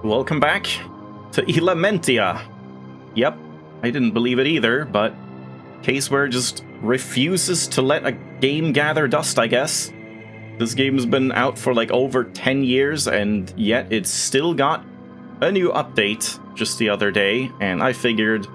Welcome back to Ilamentia. Yep, I didn't believe it either, but Caseware just refuses to let a game gather dust, I guess. This game's been out for like over 10 years, and yet it's still got a new update just the other day, and I figured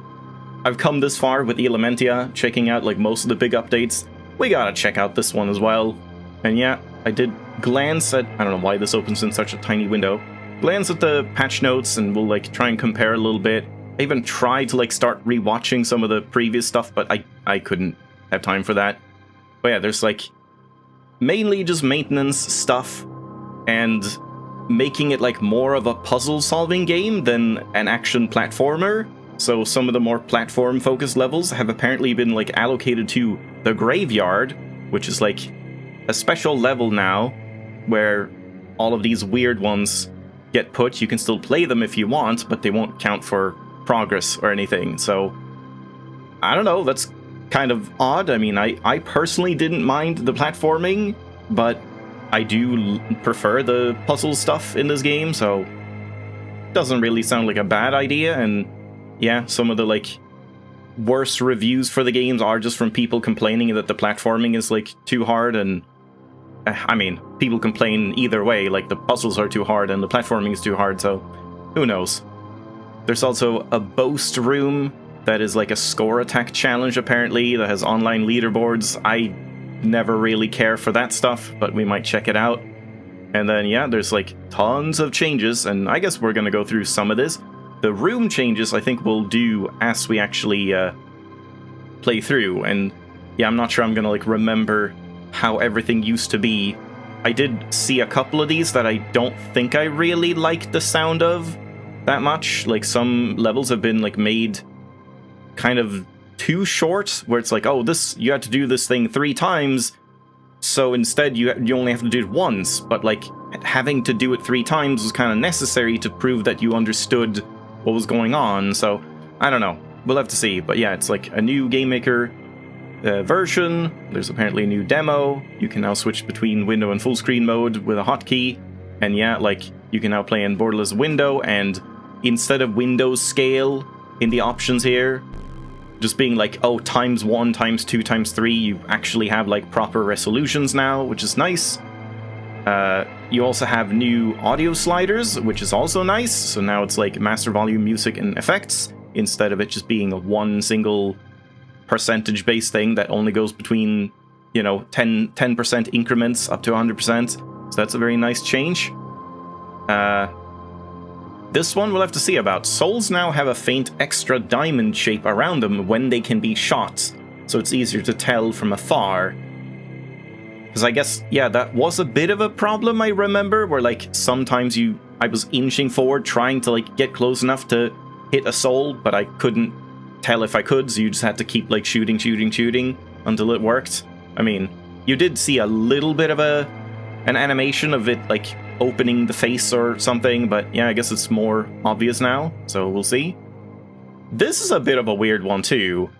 I've come this far with Ilamentia, checking out like most of the big updates. We gotta check out this one as well. And yeah, I did glance at, I don't know why this opens in such a tiny window, glance at the patch notes, and we'll like try and compare a little bit. I even tried to like start rewatching some of the previous stuff, but I couldn't have time for that. But yeah, there's like mainly just maintenance stuff and making it like more of a puzzle solving game than an action platformer. So some of the more platform focused levels have apparently been like allocated to the graveyard, which is like a special level now where all of these weird ones get put. You can still play them if you want, but they won't count for progress or anything. So I don't know, that's kind of odd. I mean, I personally didn't mind the platforming, but I do prefer the puzzle stuff in this game, so it doesn't really sound like a bad idea. And yeah, some of the like worst reviews for the games are just from people complaining that the platforming is like too hard, and I mean, people complain either way, like the puzzles are too hard and the platforming is too hard, so who knows. There's also a boast room that is like a score attack challenge apparently, that has online leaderboards. I never really care for that stuff, but we might check it out. And then yeah, there's like tons of changes, and I guess we're gonna go through some of this. The room changes I think we'll do as we actually play through, and yeah, I'm not sure I'm gonna like remember how everything used to be. I did see a couple of these that I don't think I really liked the sound of that much. Like some levels have been like made kind of too short, where it's like, oh, this, you had to do this thing 3 times, so instead you only have to do it once. But like having to do it 3 times was kind of necessary to prove that you understood what was going on. So I don't know, we'll have to see. But yeah, it's like a new Game Maker version. There's apparently a new demo. You can now switch between window and full screen mode with a hotkey. And yeah, like you can now play in borderless window, and instead of Windows scale in the options here just being like, oh, ×1, ×2, ×3, you actually have like proper resolutions now, which is nice. You also have new audio sliders, which is also nice. So now it's like master volume, music, and effects, instead of it just being a one single percentage based thing that only goes between, you know, 10% increments up to 100%. So that's a very nice change. This one we'll have to see about. Souls now have a faint extra diamond shape around them when they can be shot, so it's easier to tell from afar. Because I guess, yeah, that was a bit of a problem, I remember, where like sometimes I was inching forward trying to like get close enough to hit a soul, but I couldn't tell if I could, so you just had to keep like shooting until it worked. I mean, you did see a little bit of an animation of it like opening the face or something, but yeah, I guess it's more obvious now, so we'll see. This is a bit of a weird one too.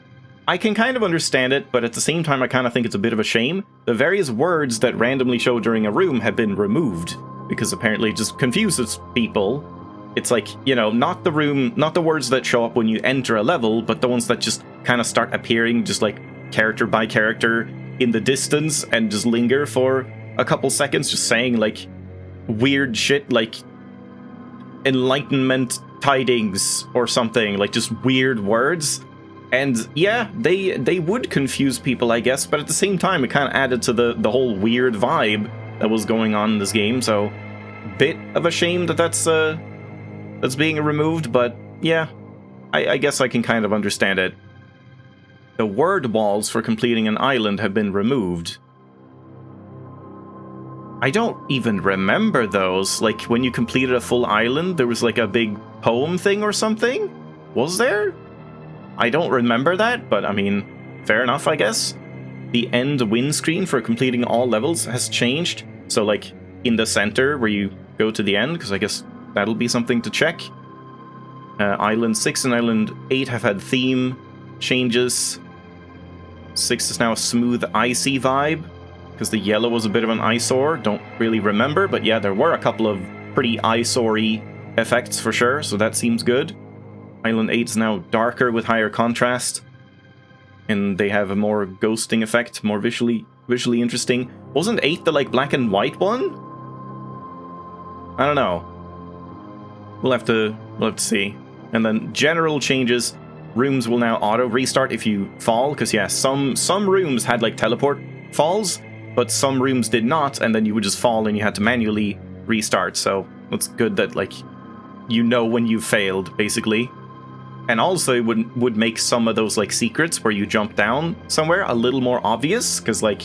I can kind of understand it, but at the same time I kind of think it's a bit of a shame. The various words that randomly show during a room have been removed, because apparently it just confuses people. It's like, you know, not the words that show up when you enter a level, but the ones that just kind of start appearing just like character by character in the distance and just linger for a couple seconds, just saying like weird shit like enlightenment tidings or something, like just weird words. And yeah, they would confuse people, I guess, but at the same time it kind of added to the whole weird vibe that was going on in this game. So bit of a shame that that's being removed, but yeah, I guess I can kind of understand it. The word walls for completing an island have been removed. I don't even remember those. Like, when you completed a full island, there was like a big poem thing or something? Was there? I don't remember that, but I mean, fair enough, I guess. The end win screen for completing all levels has changed. So like, in the center where you go to the end, because I guess that'll be something to check. Island 6 and Island 8 have had theme changes. 6 is now a smooth, icy vibe, because the yellow was a bit of an eyesore. Don't really remember, but yeah, there were a couple of pretty eyesore-y effects for sure, so that seems good. Island 8 is now darker with higher contrast. And they have a more ghosting effect, more visually interesting. Wasn't 8 the, like, black and white one? I don't know. We'll have to see. And then general changes. Rooms will now auto-restart if you fall, because, yeah, some rooms had, like, teleport falls, but some rooms did not, and then you would just fall and you had to manually restart. So it's good that, like, you know when you failed, basically. And also it would make some of those, like, secrets where you jump down somewhere a little more obvious, because, like,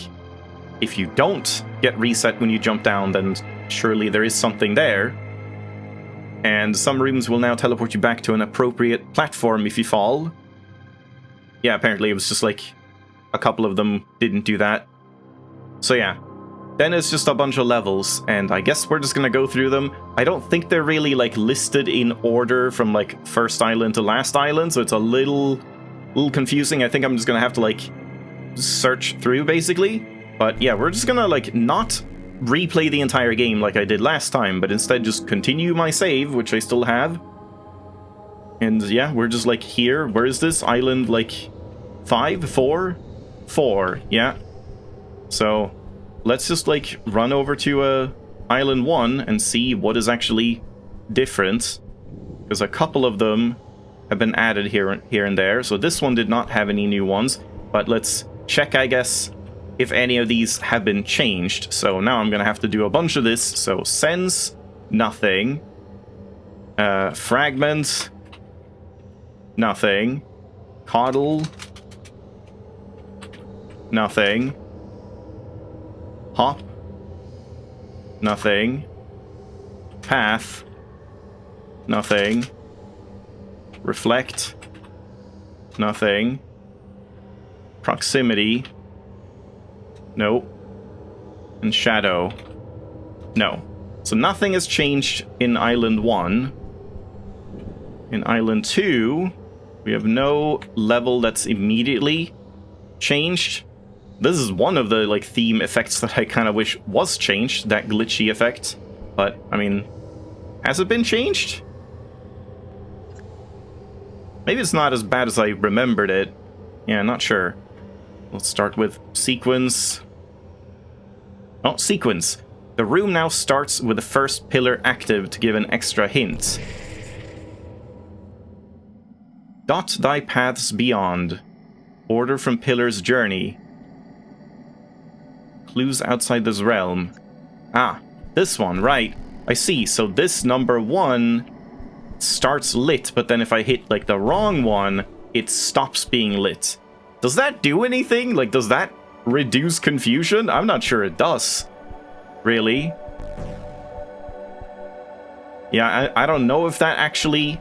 if you don't get reset when you jump down, then surely there is something there. And some rooms will now teleport you back to an appropriate platform if you fall. Yeah, apparently it was just, like, a couple of them didn't do that. So yeah. Then it's just a bunch of levels, and I guess we're just gonna go through them. I don't think they're really, like, listed in order from, like, first island to last island, so it's a little confusing. I think I'm just gonna have to, like, search through, basically. But yeah, we're just gonna, like, not replay the entire game like I did last time, but instead just continue my save, which I still have. And yeah, we're just, like, here. Where is this? Island, like, 5? 4? 4, yeah. So let's just, like, run over to Island 1 and see what is actually different. Because a couple of them have been added here and there. So this one did not have any new ones. But let's check, I guess, if any of these have been changed. So now I'm going to have to do a bunch of this. So sense, nothing. Fragment, nothing. Coddle, nothing. Hop, nothing. Path, nothing. Reflect, nothing. Proximity, no. And shadow, no. So nothing has changed in Island 1. In Island 2, we have no level that's immediately changed. This is one of the, like, theme effects that I kind of wish was changed, that glitchy effect. But, I mean, has it been changed? Maybe it's not as bad as I remembered it. Yeah, not sure. Let's start with sequence. Oh, sequence. The room now starts with the first pillar active to give an extra hint. Dot thy paths beyond. Order from pillar's journey. Clues outside this realm. Ah, this one, right. I see. So this number 1 starts lit, but then if I hit, like, the wrong one, it stops being lit. Does that do anything? Like, does that reduce confusion? I'm not sure it does. Really? Yeah, I don't know if that actually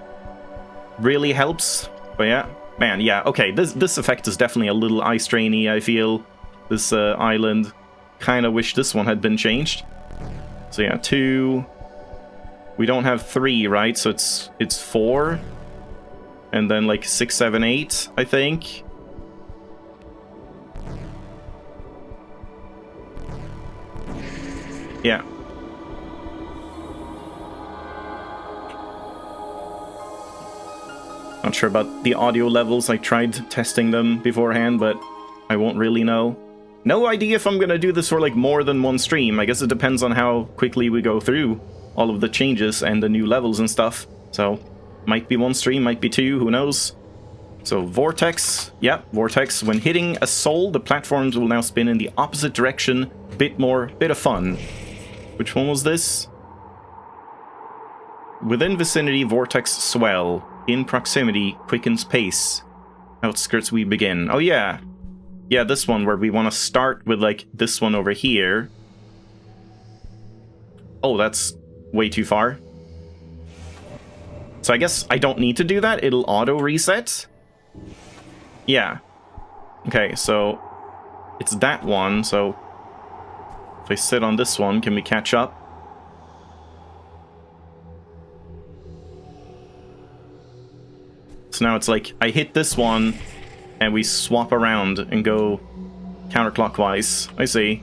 really helps. But yeah, man, yeah, okay. This effect is definitely a little eye strainy, I feel. This island. Kind of wish this one had been changed. So yeah, 2. We don't have 3, right? So it's 4. And then, like, 6, 7, 8, I think. Yeah. Not sure about the audio levels. I tried testing them beforehand, but I won't really know. No idea if I'm gonna do this for, like, more than one stream. I guess it depends on how quickly we go through all of the changes and the new levels and stuff. So, might be one stream, might be 2, who knows? So, Vortex. Yeah, Vortex. When hitting a soul, the platforms will now spin in the opposite direction. Bit of fun. Which one was this? Within vicinity, Vortex swell. In proximity, quickens pace. Outskirts we begin. Oh yeah. Yeah, this one where we want to start with, like, this one over here. Oh, that's way too far. So I guess I don't need to do that. It'll auto-reset. Yeah. Okay, so it's that one. So if I sit on this one, can we catch up? So now it's like, I hit this one, and we swap around and go counterclockwise. I see.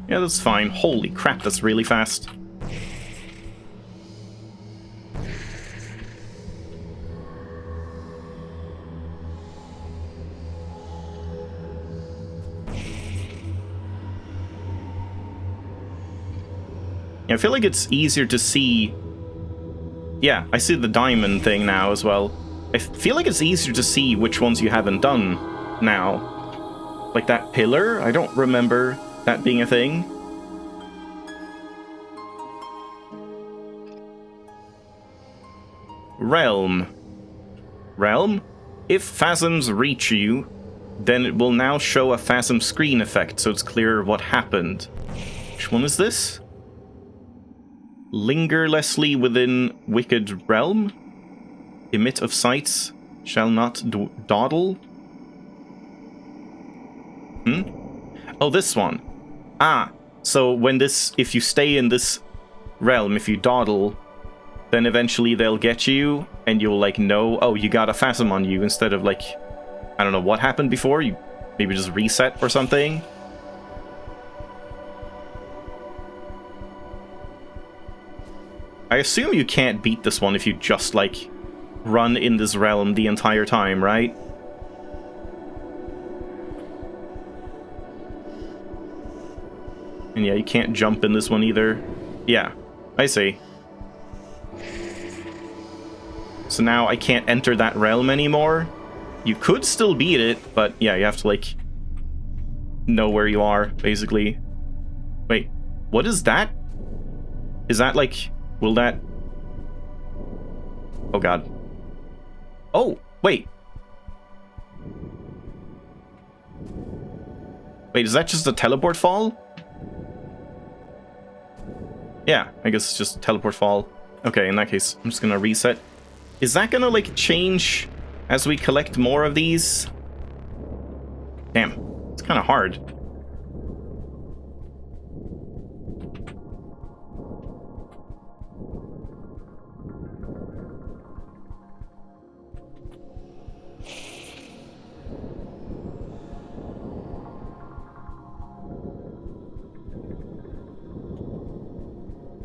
Yeah, that's fine. Holy crap, that's really fast. I feel like it's easier to see... Yeah, I see the diamond thing now as well. I feel like it's easier to see which ones you haven't done now. Like that pillar? I don't remember that being a thing. Realm. Realm? If phasms reach you, then it will now show a phasm screen effect, so it's clear what happened. Which one is this? Lingerlessly within wicked realm? Emit of sights shall not dawdle? Oh, this one. Ah, so when this, if you stay in this realm, if you dawdle, then eventually they'll get you, and you'll, like, know, oh, you got a phasm on you, instead of, like, I don't know what happened before, you maybe just reset or something. I assume you can't beat this one if you just, like, run in this realm the entire time, right? And yeah, you can't jump in this one either. Yeah, I see. So now I can't enter that realm anymore. You could still beat it, but yeah, you have to, like, know where you are, basically. Wait, what is that? Is that, like, will that... Oh, God. Oh, wait. Wait, is that just a teleport fall? Yeah, I guess it's just a teleport fall. Okay, in that case, I'm just gonna reset. Is that gonna, like, change as we collect more of these? Damn, it's kind of hard.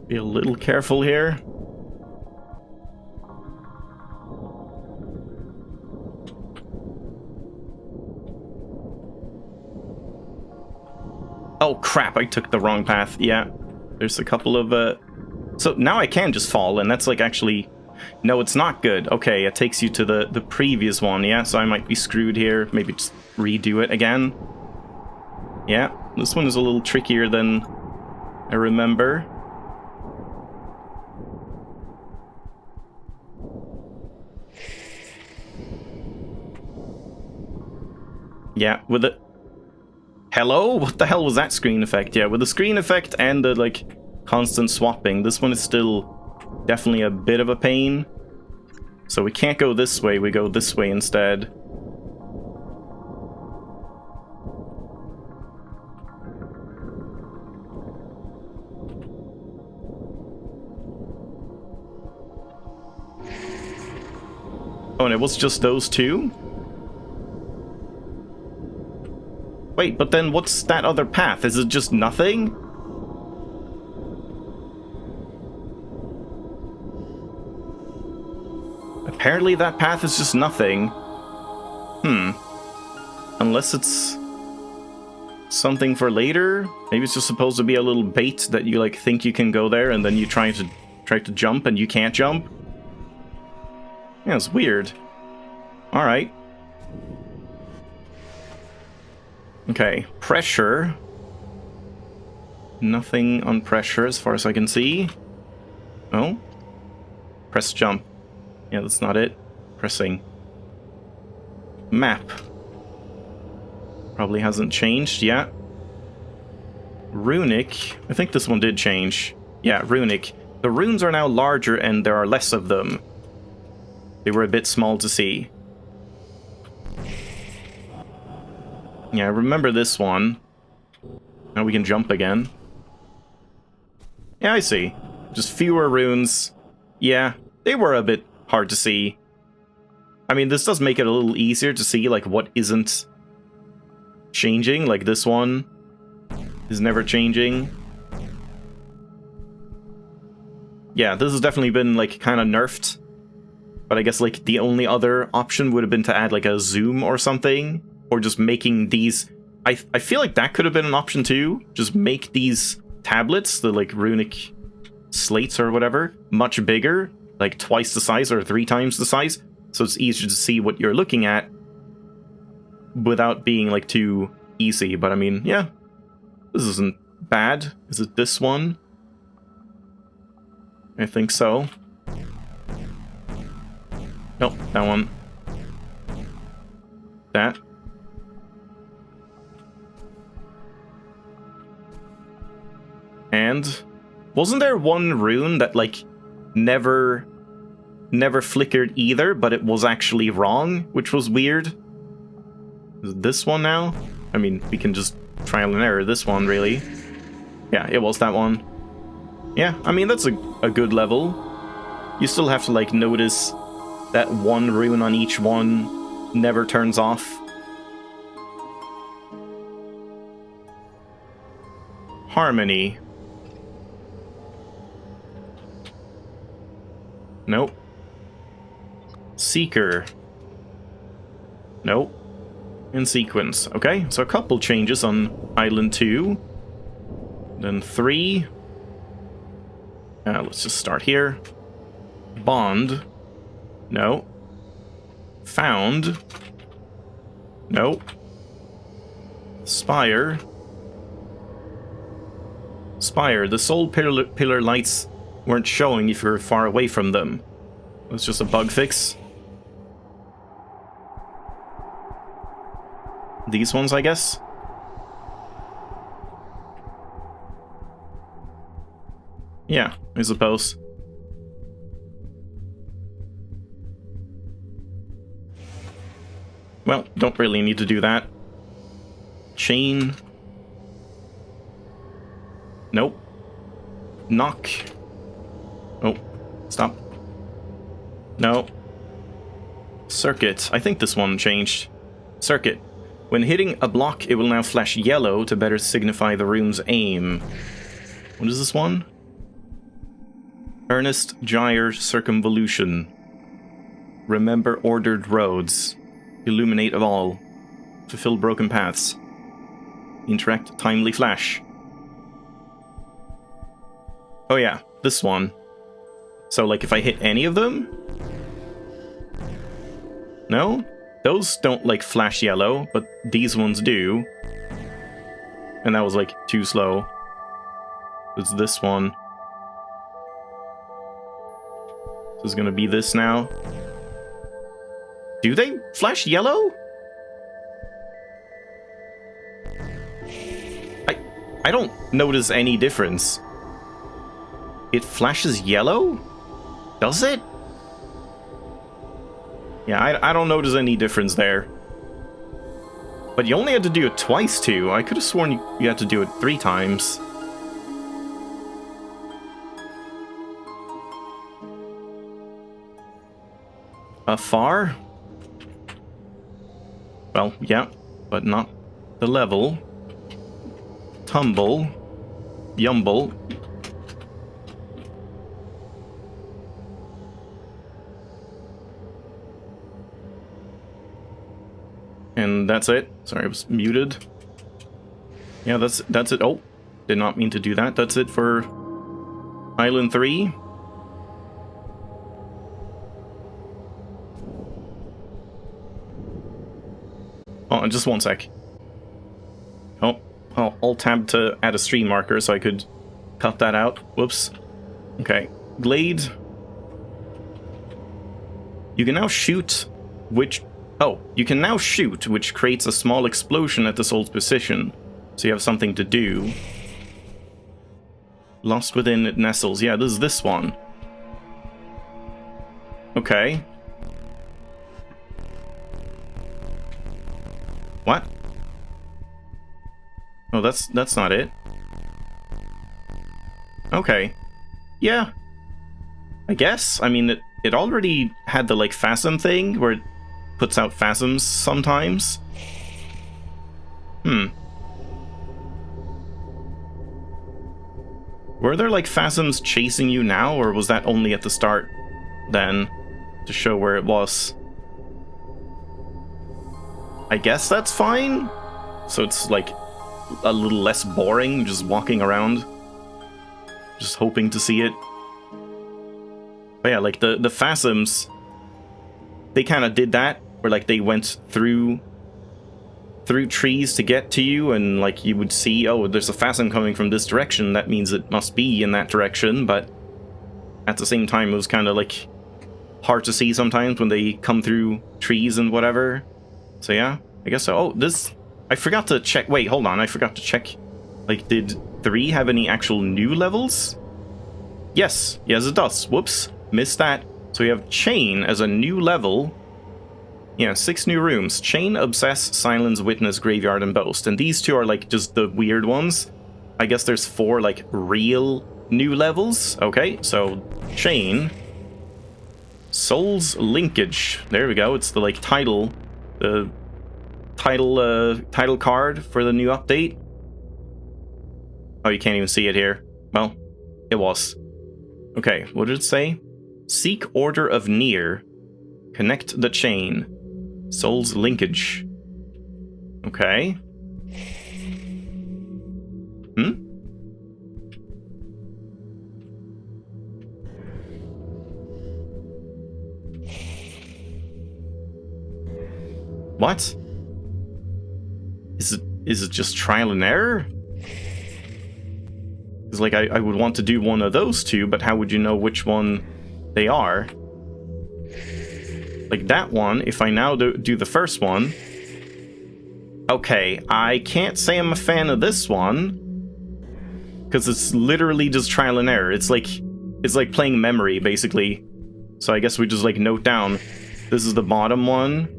Be a little careful here. Oh crap, I took the wrong path. Yeah, there's a couple of so now I can just fall, and that's, like, actually... No, it's not good. Okay, it takes you to the previous one. Yeah, so I might be screwed here. Maybe just redo it again. Yeah, this one is a little trickier than I remember. Yeah, with the... Hello? What the hell was that screen effect? Yeah, with the screen effect and the, like, constant swapping, this one is still definitely a bit of a pain. So we can't go this way, we go this way instead. Oh, and it was just those two? Wait, but then what's that other path? Is it just nothing? Apparently that path is just nothing. Unless it's something for later? Maybe it's just supposed to be a little bait that you, like, think you can go there, and then you try to jump and you can't jump? Yeah, it's weird. Alright. Okay, pressure. Nothing on pressure as far as I can see. Oh. Press jump. Yeah, that's not it. Pressing. Map. Probably hasn't changed yet. Runic. I think this one did change. Yeah, runic. The runes are now larger and there are less of them. They were a bit small to see. Yeah, I remember this one. Now we can jump again. Yeah, I see. Just fewer runes. Yeah, they were a bit hard to see. I mean, this does make it a little easier to see, like, what isn't changing. Like, this one is never changing. Yeah, this has definitely been, like, kind of nerfed. But I guess, like, the only other option would have been to add, like, a zoom or something. Or just making these... I feel like that could have been an option too. Just make these tablets, the, like, runic slates or whatever, much bigger, like twice the size or 3 times the size, so it's easier to see what you're looking at without being like too easy. But I mean, yeah, this isn't bad. Is it this one? I think so. Nope, that one. That. And wasn't there one rune that like never flickered either, but it was actually wrong, which was weird? Is it this one now? I mean, we can just trial and error this one, really. Yeah, it was that one. Yeah, I mean, that's a good level. You still have to like notice that one rune on each one never turns off. Harmony. Nope. Seeker. Nope. In sequence. Okay, so a couple changes on Island 2. Then 3. Let's just start here. Bond. No. Found. Nope. Spire. Spire. The soul pillar lights weren't showing if you're far away from them. It's just a bug fix. These ones, I guess? Yeah, I suppose. Well, don't really need to do that. Chain. Nope. Knock. Oh, stop. No. Circuit. I think this one changed. Circuit. When hitting a block, it will now flash yellow to better signify the rune's aim. What is this one? Earnest Gyre Circumvolution. Remember ordered roads. Illuminate of all. Fulfill broken paths. Interact timely flash. Oh yeah, this one. So like if I hit any of them? No? Those don't like flash yellow, but these ones do. And that was like too slow. It's this one. This is gonna be this now. Do they flash yellow? I don't notice any difference. It flashes yellow? Does it? Yeah, I don't notice any difference there. But you only had to do it twice too. I could have sworn you had to do it 3 times. Far? Well, yeah, but not the level. Tumble. Yumble. And that's it. Sorry, I was muted. Yeah, that's it. Oh, did not mean to do that. That's it for Island 3. Oh, just one sec. Oh, I'll tab to add a stream marker so I could cut that out. Whoops. Okay. Glade. You can now shoot, which... Oh, you can now shoot, which creates a small explosion at the soul's position. So you have something to do. Lost within it nestles. Yeah, this is this one. Okay. What? Oh, that's not it. Okay. Yeah. I guess. I mean, it already had the, like, phasm thing, where it puts out phasms sometimes. Were there, like, phasms chasing you now, or was that only at the start, then, to show where it was? I guess that's fine. So it's, like, a little less boring, just walking around. Just hoping to see it. But yeah, like the phasms, they kind of did that, where like they went through trees to get to you, and like you would see, oh, there's a phasm coming from this direction, that means it must be in that direction, but at the same time it was kind of like hard to see sometimes when they come through trees and whatever. So yeah, I guess so. Oh, this, I forgot to check, wait, hold on, I forgot to check, like, did 3 have any actual new levels? Yes, it does. Whoops, missed that. So we have Chain as a new level. Yeah, 6 new rooms. Chain, Obsess, Silence, Witness, Graveyard, and Boast. And these 2 are like just the weird ones. I guess there's 4 like real new levels. Okay, so Chain. Soul's Linkage. There we go. It's the like title. The title card for the new update. Oh, you can't even see it here. Well, it was. Okay, what did it say? Seek Order of Near. Connect the chain. Soul's Linkage. Okay. What? Is it just trial and error? Because like I would want to do one of those 2, but how would you know which one they are? Like that one, if I now do the first one... Okay, I can't say I'm a fan of this one, because it's literally just trial and error. It's like playing memory, basically. So I guess we just like note down, this is the bottom one.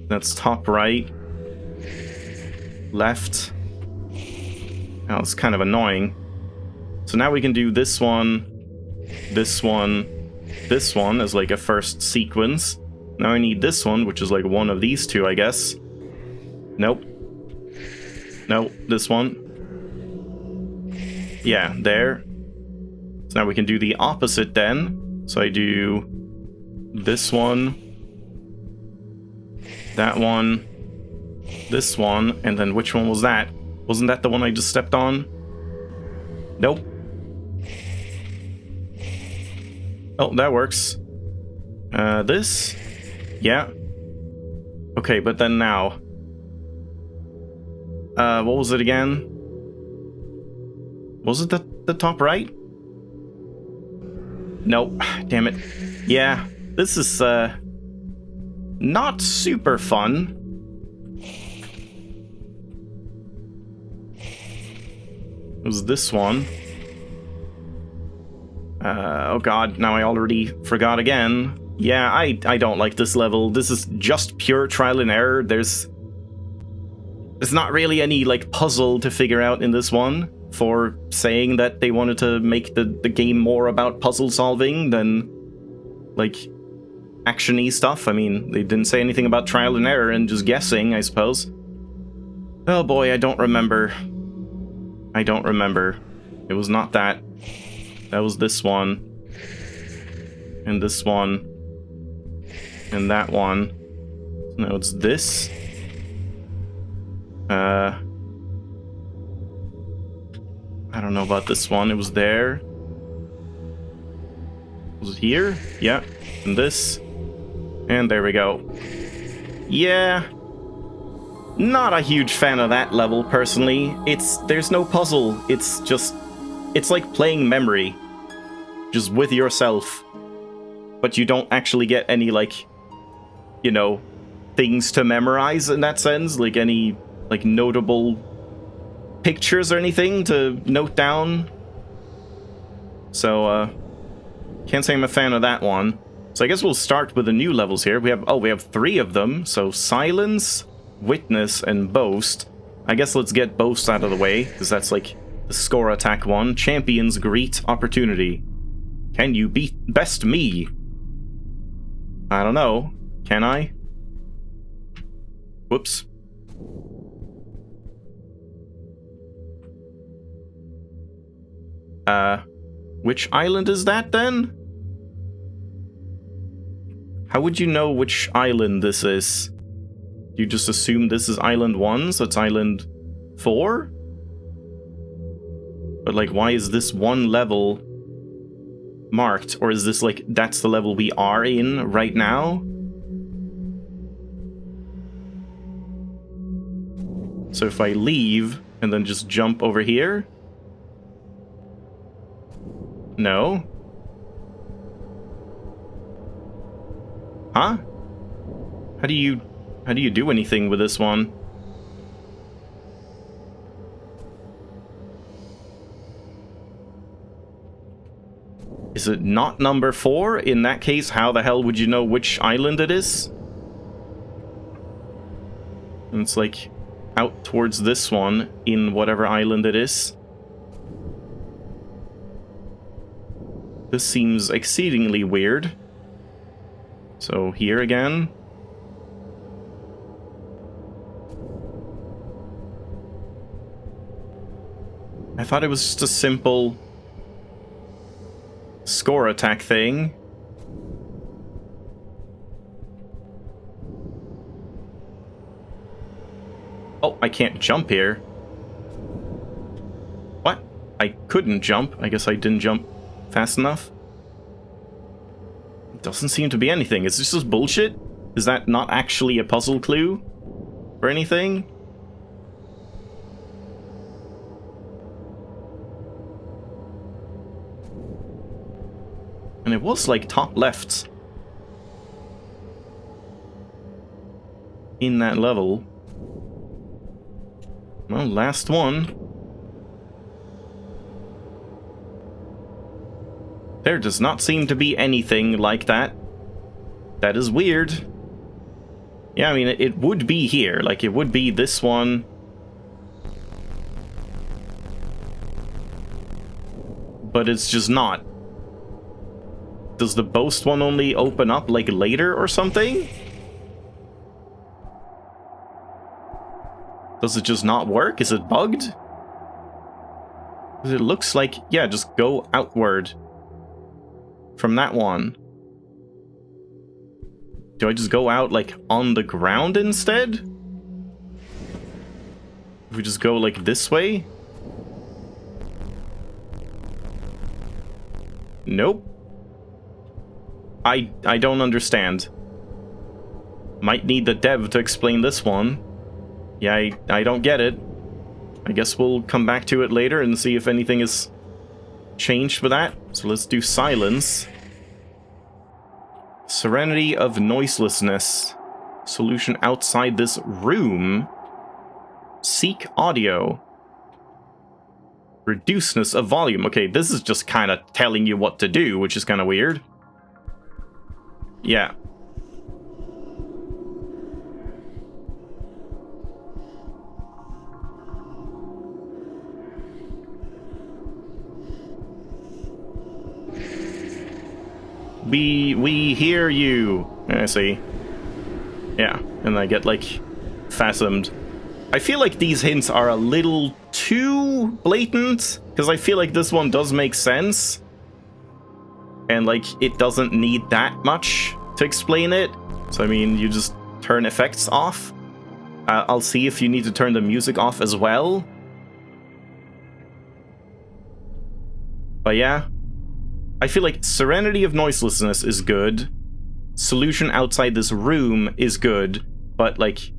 That's top right. Left. Oh, it's kind of annoying. So now we can do this one, this one, this one as like a first sequence. Now I need this one, which is like one of these 2, I guess. Nope. Nope, this one. Yeah, there. So now we can do the opposite then. So I do this one, that one, this one, and then which one was that? Wasn't that the one I just stepped on? Nope. Oh, that works. This? Yeah. Okay, but then now. What was it again? Was it the top right? Nope. Damn it. Yeah, this is, not super fun. It was this one. Oh god, now I already forgot again. Yeah, I don't like this level. This is just pure trial and error. There's not really any, like, puzzle to figure out in this one for saying that they wanted to make the game more about puzzle solving than, like, action-y stuff. I mean, they didn't say anything about trial and error and just guessing, I suppose. Oh boy, I don't remember. I don't remember. It was not that. That was this one. And this one. And that one. No, it's this. I don't know about this one. It was there. Was it here? Yeah. And this. And there we go. Yeah. Not a huge fan of that level, personally. There's no puzzle. It's like playing memory. Just with yourself. But you don't actually get any, like, you know, things to memorize in that sense. Like, any, like, notable pictures or anything to note down. So, can't say I'm a fan of that one. So I guess we'll start with the new levels here. We have 3 of them. So Silence, Witness, and Boast. I guess let's get Boast out of the way, because that's like the score attack one. Champions greet opportunity. Can you best me? I don't know. Can I? Whoops. Which island is that then? How would you know which island this is? You just assume this is Island 1, so it's Island 4? But, like, why is this one level marked? Or is this, like, that's the level we are in right now? So if I leave and then just jump over here? No. Huh? How do you do anything with this one? Is it not number 4? In that case, how the hell would you know which island it is? And it's like out towards this one in whatever island it is. This seems exceedingly weird. So here again. I thought it was just a simple score attack thing. Oh, I can't jump here. What? I couldn't jump. I guess I didn't jump fast enough. It doesn't seem to be anything. Is this just bullshit? Is that not actually a puzzle clue or anything? And it was like top left in that level. Well, last one. There does not seem to be anything like that. That is weird. Yeah, I mean, it would be here. Like, it would be this one. But it's just not. Does the boast one only open up, like, later or something? Does it just not work? Is it bugged? It looks like, yeah, just go outward from that one. Do I just go out, like, on the ground instead? If we just go, like, this way? Nope. I don't understand. Might need the dev to explain this one. Yeah, I don't get it. I guess we'll come back to it later and see if anything is changed with that. So let's do silence. Serenity of noiselessness. Solution outside this room. Seek audio. Reduceness of volume. Okay, this is just kind of telling you what to do, which is kind of weird. Yeah. We hear you. I see. Yeah, and I get, like, phasmed. I feel like these hints are a little too blatant, because I feel like this one does make sense. And, like, it doesn't need that much to explain it. So, I mean, you just turn effects off. I'll see if you need to turn the music off as well. But yeah. I feel like Serenity of Noiselessness is good. Solution outside this room is good. But, like,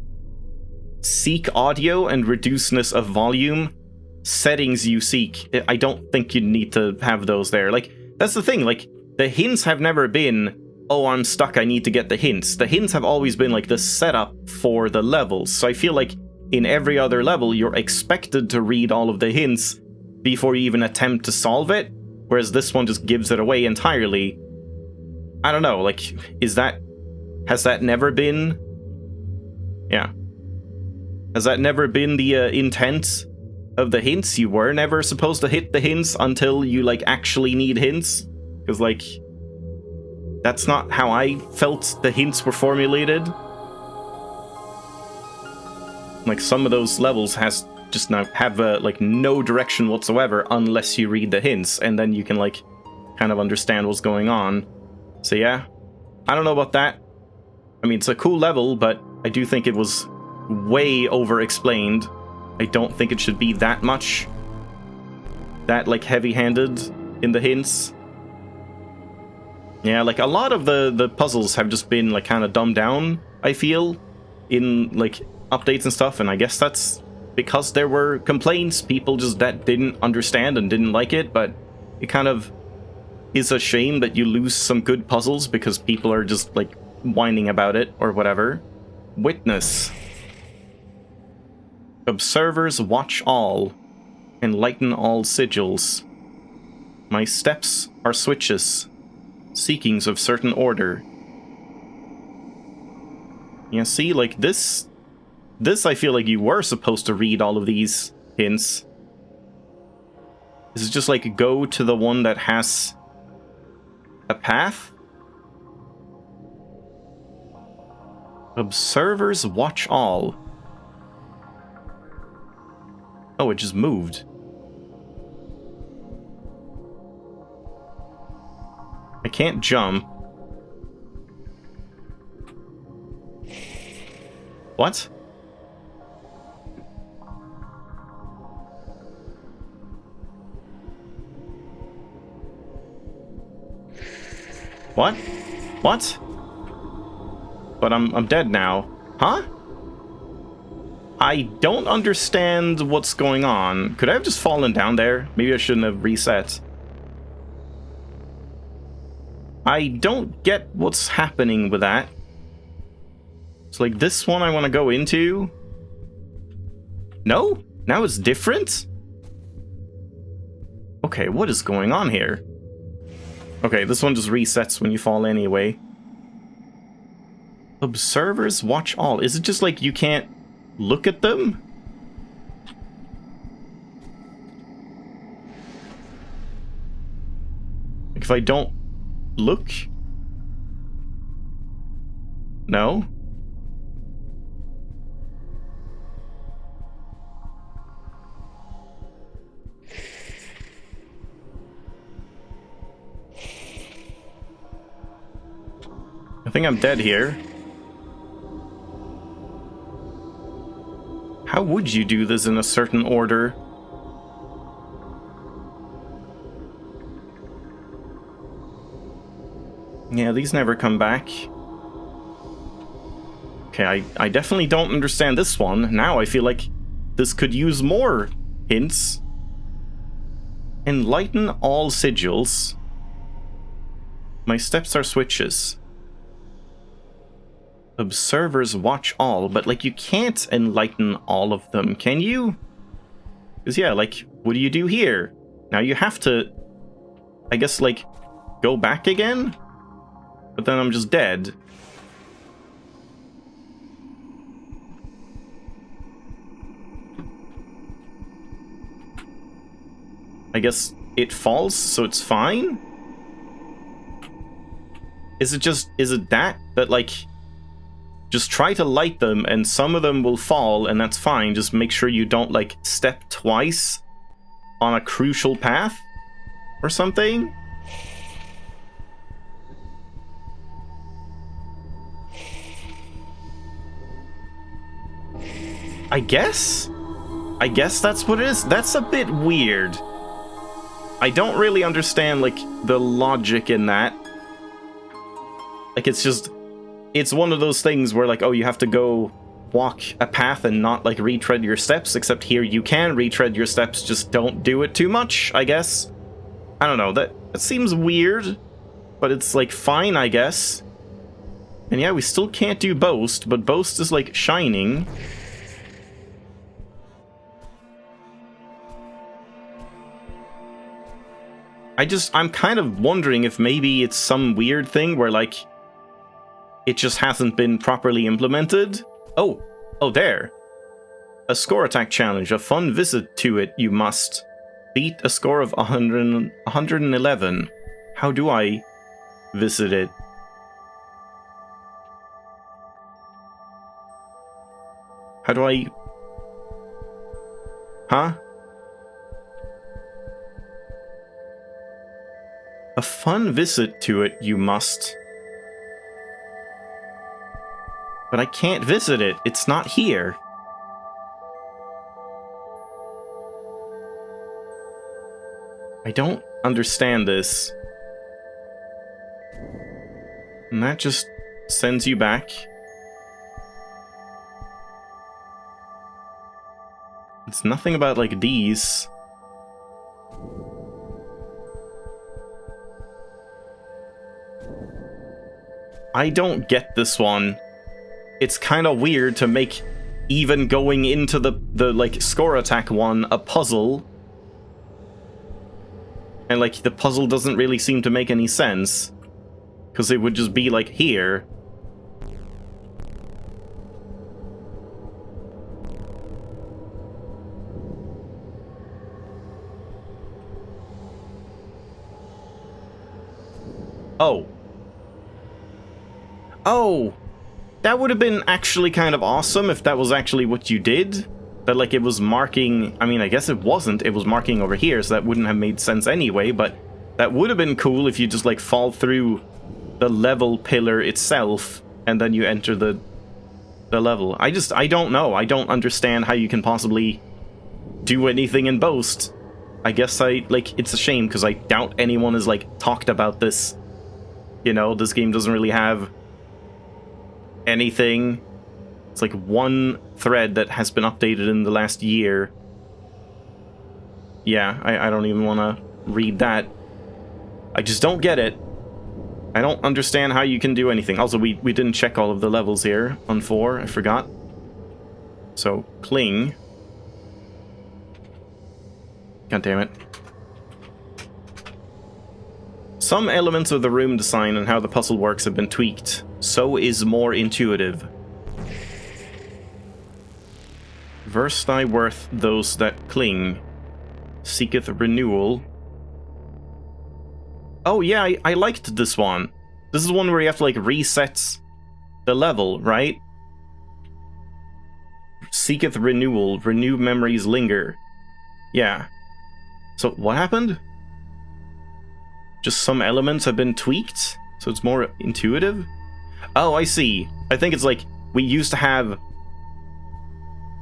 seek audio and reduceness of volume, settings you seek, I don't think you need to have those there. Like, that's the thing, like, the hints have never been, oh, I'm stuck, I need to get the hints. The hints have always been, like, the setup for the levels. So I feel like in every other level, you're expected to read all of the hints before you even attempt to solve it, whereas this one just gives it away entirely. I don't know, like, has that never been? Yeah. Has that never been the intent of the hints? You were never supposed to hit the hints until you, like, actually need hints? Because, like, that's not how I felt the hints were formulated. Like, some of those levels have like, no direction whatsoever unless you read the hints, and then you can, like, kind of understand what's going on. So yeah, I don't know about that. I mean, it's a cool level, but I do think it was way over-explained. I don't think it should be that much. that, like, heavy-handed in the hints. Yeah, like, a lot of the puzzles have just been, like, kind of dumbed down, I feel, in, like, updates and stuff, and I guess that's because there were complaints, people just that didn't understand and didn't like it, but it kind of is a shame that you lose some good puzzles because people are just, like, whining about it or whatever. Witness. Observers watch all. Enlighten all sigils. My steps are switches. Seekings of certain order. Yeah, see, like, this I feel like you were supposed to read all of these hints. This is just like, go to the one that has a path? Observers watch all. Oh, it just moved. I can't jump. What? What? What? But I'm dead now. Huh? I don't understand what's going on. Could I have just fallen down there? Maybe I shouldn't have reset. I don't get what's happening with that. It's like this one I want to go into. No? Now it's different? Okay, what is going on here? Okay, this one just resets when you fall anyway. Observers watch all. Is it just like you can't look at them? Like if I don't look? No? I think I'm dead here. How would you do this in a certain order? Yeah, these never come back. Okay, I definitely don't understand this one. Now I feel like this could use more hints. Enlighten all sigils. My steps are switches. Observers watch all, but like you can't enlighten all of them, can you? Because yeah, like, what do you do here? Now you have to, I guess, like, go back again? But then I'm just dead. I guess it falls, so it's fine? Is it that, like, just try to light them and some of them will fall and that's fine, just make sure you don't, like, step twice on a crucial path or something? I guess that's what it is. That's a bit weird. I don't really understand, like, the logic in that. Like, it's one of those things where, like, oh, you have to go walk a path and not, like, retread your steps, except here you can retread your steps, just don't do it too much, I guess. I don't know, that seems weird, but it's, like, fine, I guess. And yeah, we still can't do Boast, but Boast is, like, shining. I'm kind of wondering if maybe it's some weird thing where, like, it just hasn't been properly implemented. Oh, there. A score attack challenge, a fun visit to it, you must. Beat a score of 111. How do I visit it? How do I... Huh? A fun visit to it, you must. But I can't visit it. It's not here. I don't understand this. And that just sends you back. It's nothing about, like, these. I don't get this one. It's kind of weird to make even going into the like, score attack one a puzzle. And, like, the puzzle doesn't really seem to make any sense. Because it would just be, like, here. Oh. Oh! That would have been actually kind of awesome if that was actually what you did. That, like, it was marking... I mean, I guess it wasn't. It was marking over here, so that wouldn't have made sense anyway, but that would have been cool if you just, like, fall through the level pillar itself, and then you enter the level. I don't know. I don't understand how you can possibly do anything in Boast. I guess it's a shame, because I doubt anyone has, like, talked about this. You know, this game doesn't really have anything. It's like one thread that has been updated in the last year. Yeah, I don't even want to read that. I just don't get it. I don't understand how you can do anything. Also, we didn't check all of the levels here on 4. I forgot. So, cling. God damn it. Some elements of the room design and how the puzzle works have been tweaked. So is more intuitive. Verse thy worth those that cling. Seeketh renewal. Oh yeah, I liked this one. This is one where you have to, like, reset the level, right? Seeketh renewal. Renew memories linger. Yeah. So, what happened? Just some elements have been tweaked? So it's more intuitive? Oh, I see. I think it's like, we used to have...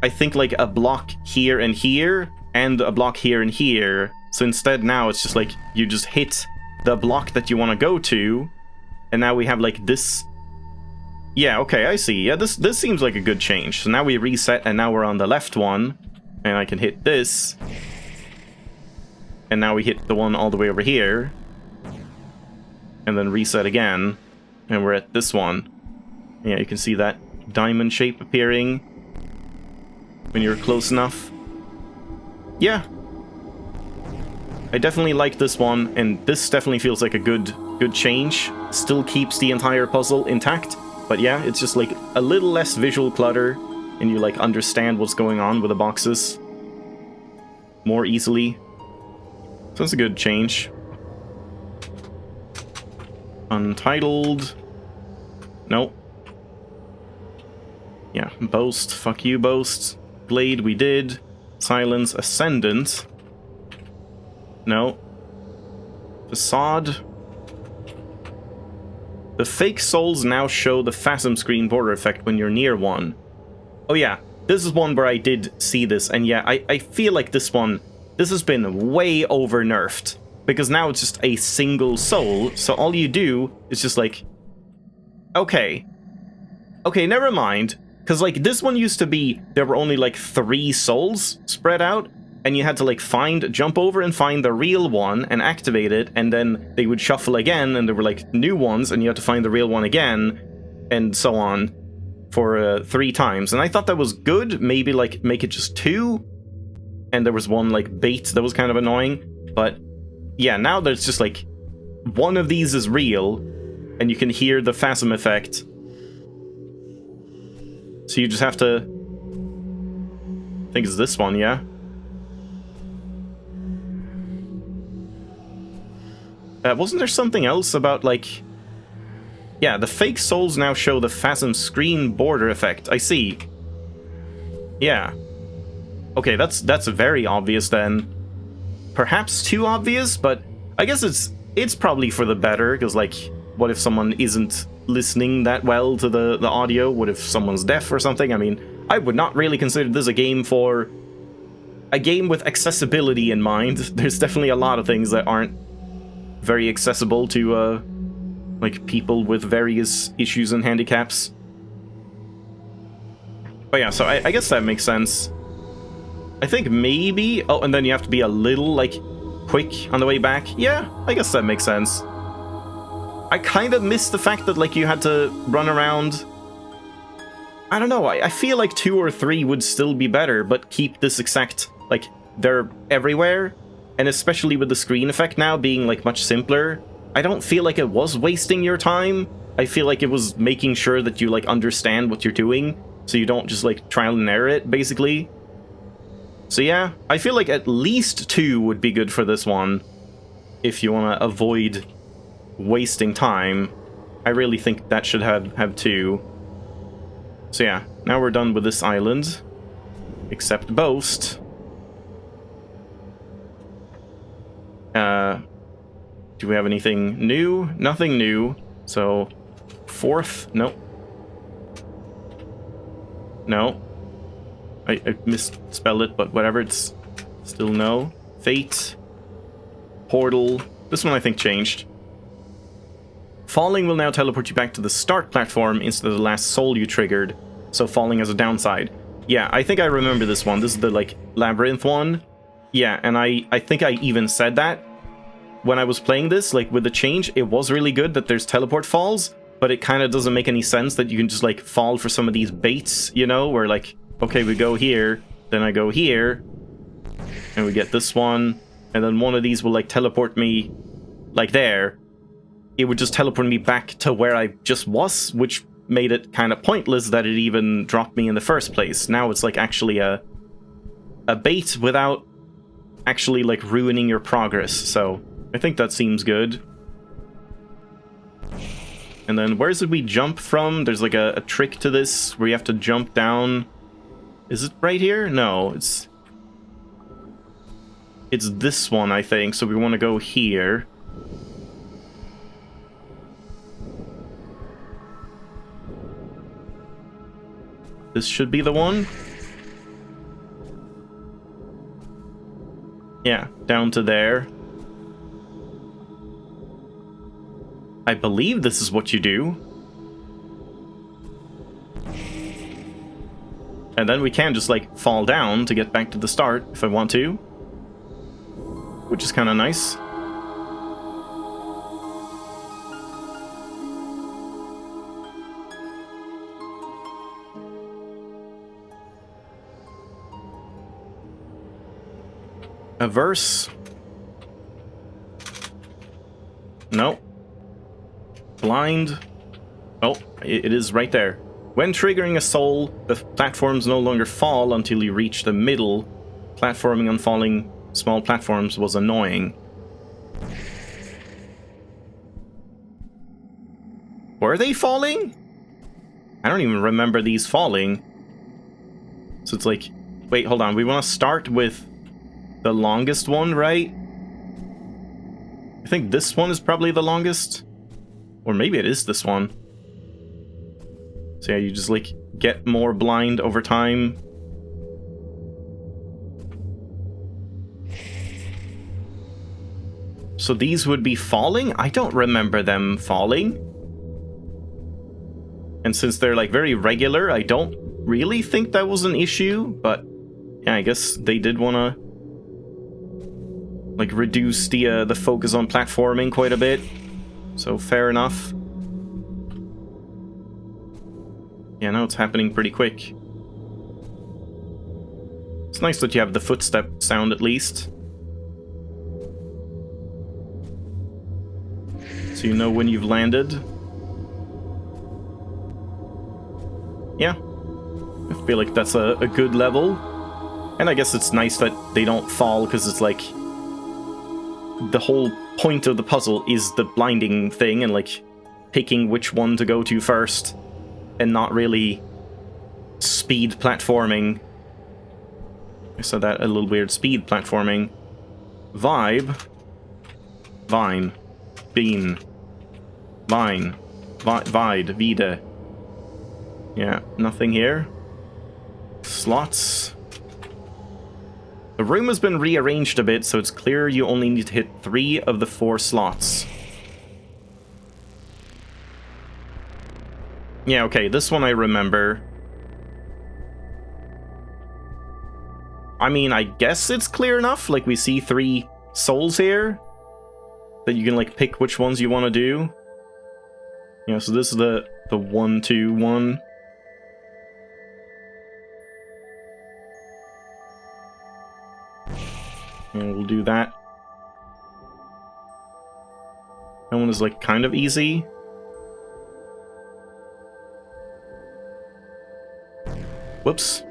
I think, like, a block here and here, and a block here and here. So instead now it's just like, you just hit the block that you want to go to, and now we have, like, this... Yeah, okay, I see. Yeah, this seems like a good change. So now we reset, and now we're on the left one, and I can hit this. And now we hit the one all the way over here. And then reset again, and we're at this one. Yeah, you can see that diamond shape appearing when you're close enough. Yeah. I definitely like this one, and this definitely feels like a good change. Still keeps the entire puzzle intact, but yeah, it's just like a little less visual clutter, and you, like, understand what's going on with the boxes more easily. So it's a good change. Untitled. Nope. Yeah, Boast. Fuck you, Boast. Glade, we did. Silence, Ascendant. No. Facade. The fake souls now show the Phasm screen border effect when you're near one. Oh yeah, this is one where I did see this, and yeah, I feel like this has been way over nerfed. Because now it's just a single soul, so all you do is just like... Okay, never mind. Because, like, this one used to be, there were only, like, 3 souls spread out, and you had to, like, jump over and find the real one and activate it, and then they would shuffle again, and there were, like, new ones, and you had to find the real one again, and so on, for 3 times. And I thought that was good, maybe, like, make it just 2, and there was one, like, bait that was kind of annoying, but... Yeah, now there's just, like, one of these is real, and you can hear the Phasm effect. So you just have to... I think it's this one, yeah? Wasn't there something else about, like... Yeah, the fake souls now show the Phasm screen border effect. I see. Yeah. Okay, that's very obvious then. Perhaps too obvious, but I guess it's probably for the better, because, like, what if someone isn't listening that well to the audio? What if someone's deaf or something? I mean, I would not really consider this a game for a game with accessibility in mind. There's definitely a lot of things that aren't very accessible to, like, people with various issues and handicaps. But yeah, so I guess that makes sense. I think maybe... Oh, and then you have to be a little, like, quick on the way back. Yeah, I guess that makes sense. I kind of miss the fact that, like, you had to run around... I don't know, I feel like 2 or 3 would still be better, but keep this exact... Like, they're everywhere, and especially with the screen effect now being, like, much simpler, I don't feel like it was wasting your time. I feel like it was making sure that you, like, understand what you're doing, so you don't just, like, trial and error it, basically. So yeah, I feel like at least 2 would be good for this one, if you want to avoid wasting time. I really think that should have 2. So yeah, now we're done with this island. Except Boast. Do we have anything new? Nothing new. So, 4th? Nope. No. I misspelled it, but whatever, it's still no. Fate. Portal. This one I think changed. Falling will now teleport you back to the start platform instead of the last soul you triggered, so falling has a downside. Yeah, I think I remember this one. This is the, like, labyrinth one. Yeah, and I think I even said that when I was playing this, like, with the change. It was really good that there's teleport falls, but it kind of doesn't make any sense that you can just, like, fall for some of these baits, you know, where, like, okay, we go here, then I go here, and we get this one, and then one of these will, like, teleport me, like, there. It would just teleport me back to where I just was, which made it kind of pointless that it even dropped me in the first place. Now it's, like, actually a bait without actually, like, ruining your progress, so I think that seems good. And then where did we jump from? There's, like, a trick to this where you have to jump down. Is it right here? No, it's this one, I think, so we want to go here. This should be the one. Yeah, down to there. I believe this is what you do. And then we can just, like, fall down to get back to the start if I want to. Which is kind of nice. A verse? No. Blind? Oh, it is right there. When triggering a soul, the platforms no longer fall until you reach the middle. Platforming on falling small platforms was annoying. Were they falling? I don't even remember these falling. So it's like... Wait, hold on. We want to start with the longest one, right? I think this one is probably the longest. Or maybe it is this one. So yeah, you just, like, get more blind over time. So these would be falling? I don't remember them falling. And since they're, like, very regular, I don't really think that was an issue. But yeah, I guess they did want to, like, reduce the focus on platforming quite a bit. So fair enough. Yeah, now it's happening pretty quick. It's nice that you have the footstep sound at least. So you know when you've landed. Yeah. I feel like that's a good level. And I guess it's nice that they don't fall, because it's like... The whole point of the puzzle is the blinding thing, and, like, picking which one to go to first. And not really speed platforming. I said that a little weird. Speed platforming. Vibe. Vine. Bean. Vine. Vide. Vide. Yeah, nothing here. Slots. The room has been rearranged a bit, so it's clear you only need to hit 3 of the 4 slots. Yeah, okay, this one I remember. I mean, I guess it's clear enough. Like, we see 3 souls here that you can, like, pick which ones you want to do. Yeah, so this is the 1, 2, 1. And we'll do that. That one is, like, kind of easy. Whoops.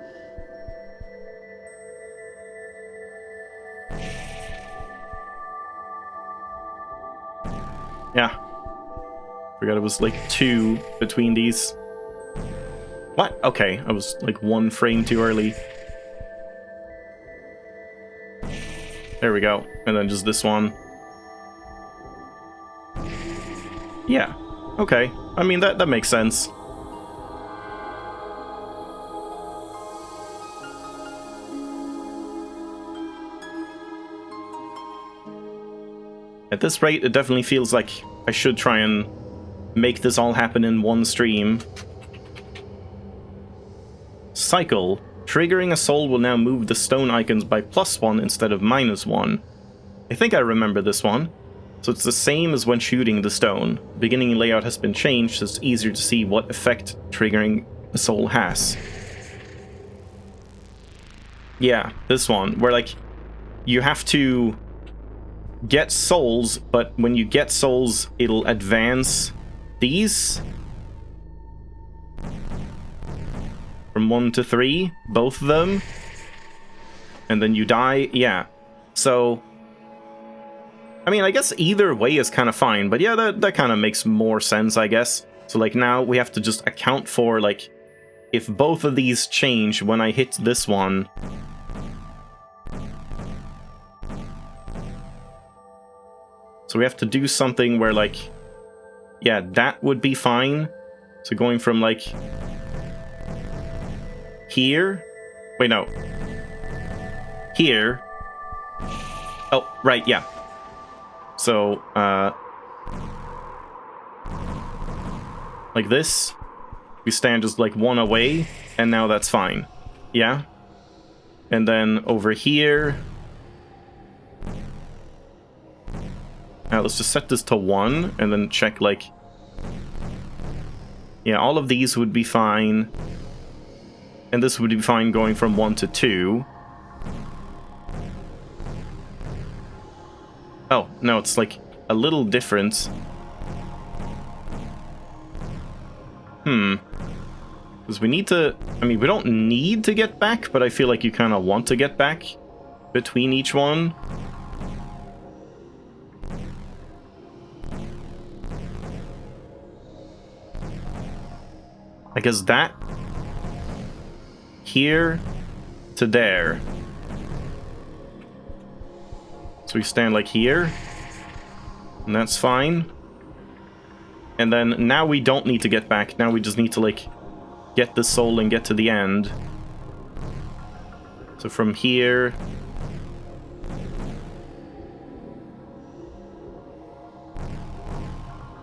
Yeah. Forgot it was like 2 between these. What? Okay, I was like 1 frame too early. There we go. And then just this one. Yeah. Okay. I mean, that makes sense. At this rate, it definitely feels like I should try and make this all happen in one stream. Cycle. Triggering a soul will now move the stone icons by +1 instead of -1. I think I remember this one. So it's the same as when shooting the stone. The beginning layout has been changed, so it's easier to see what effect triggering a soul has. Yeah, this one, where like, you have to get souls, but when you get souls, it'll advance these from 1 to 3, both of them, and then you die. Yeah, so I mean, I guess either way is kind of fine, but yeah, that kind of makes more sense, I guess. So like, now we have to just account for like, if both of these change when I hit this one. So we have to do something where, like, yeah, that would be fine. So going from, like, here. Wait, no. Here. Oh, right, yeah. So, like this. We stand just, like, 1 away, and now that's fine. Yeah? And then over here. Now let's just set this to 1, and then check, like... Yeah, all of these would be fine. And this would be fine going from 1 to 2. Oh, no, it's, like, a little different. Because we need to... I mean, we don't need to get back, but I feel like you kind of want to get back between each one. I guess that here to there. So we stand like here, and that's fine. And then now we don't need to get back. Now we just need to like get the soul and get to the end. So from here.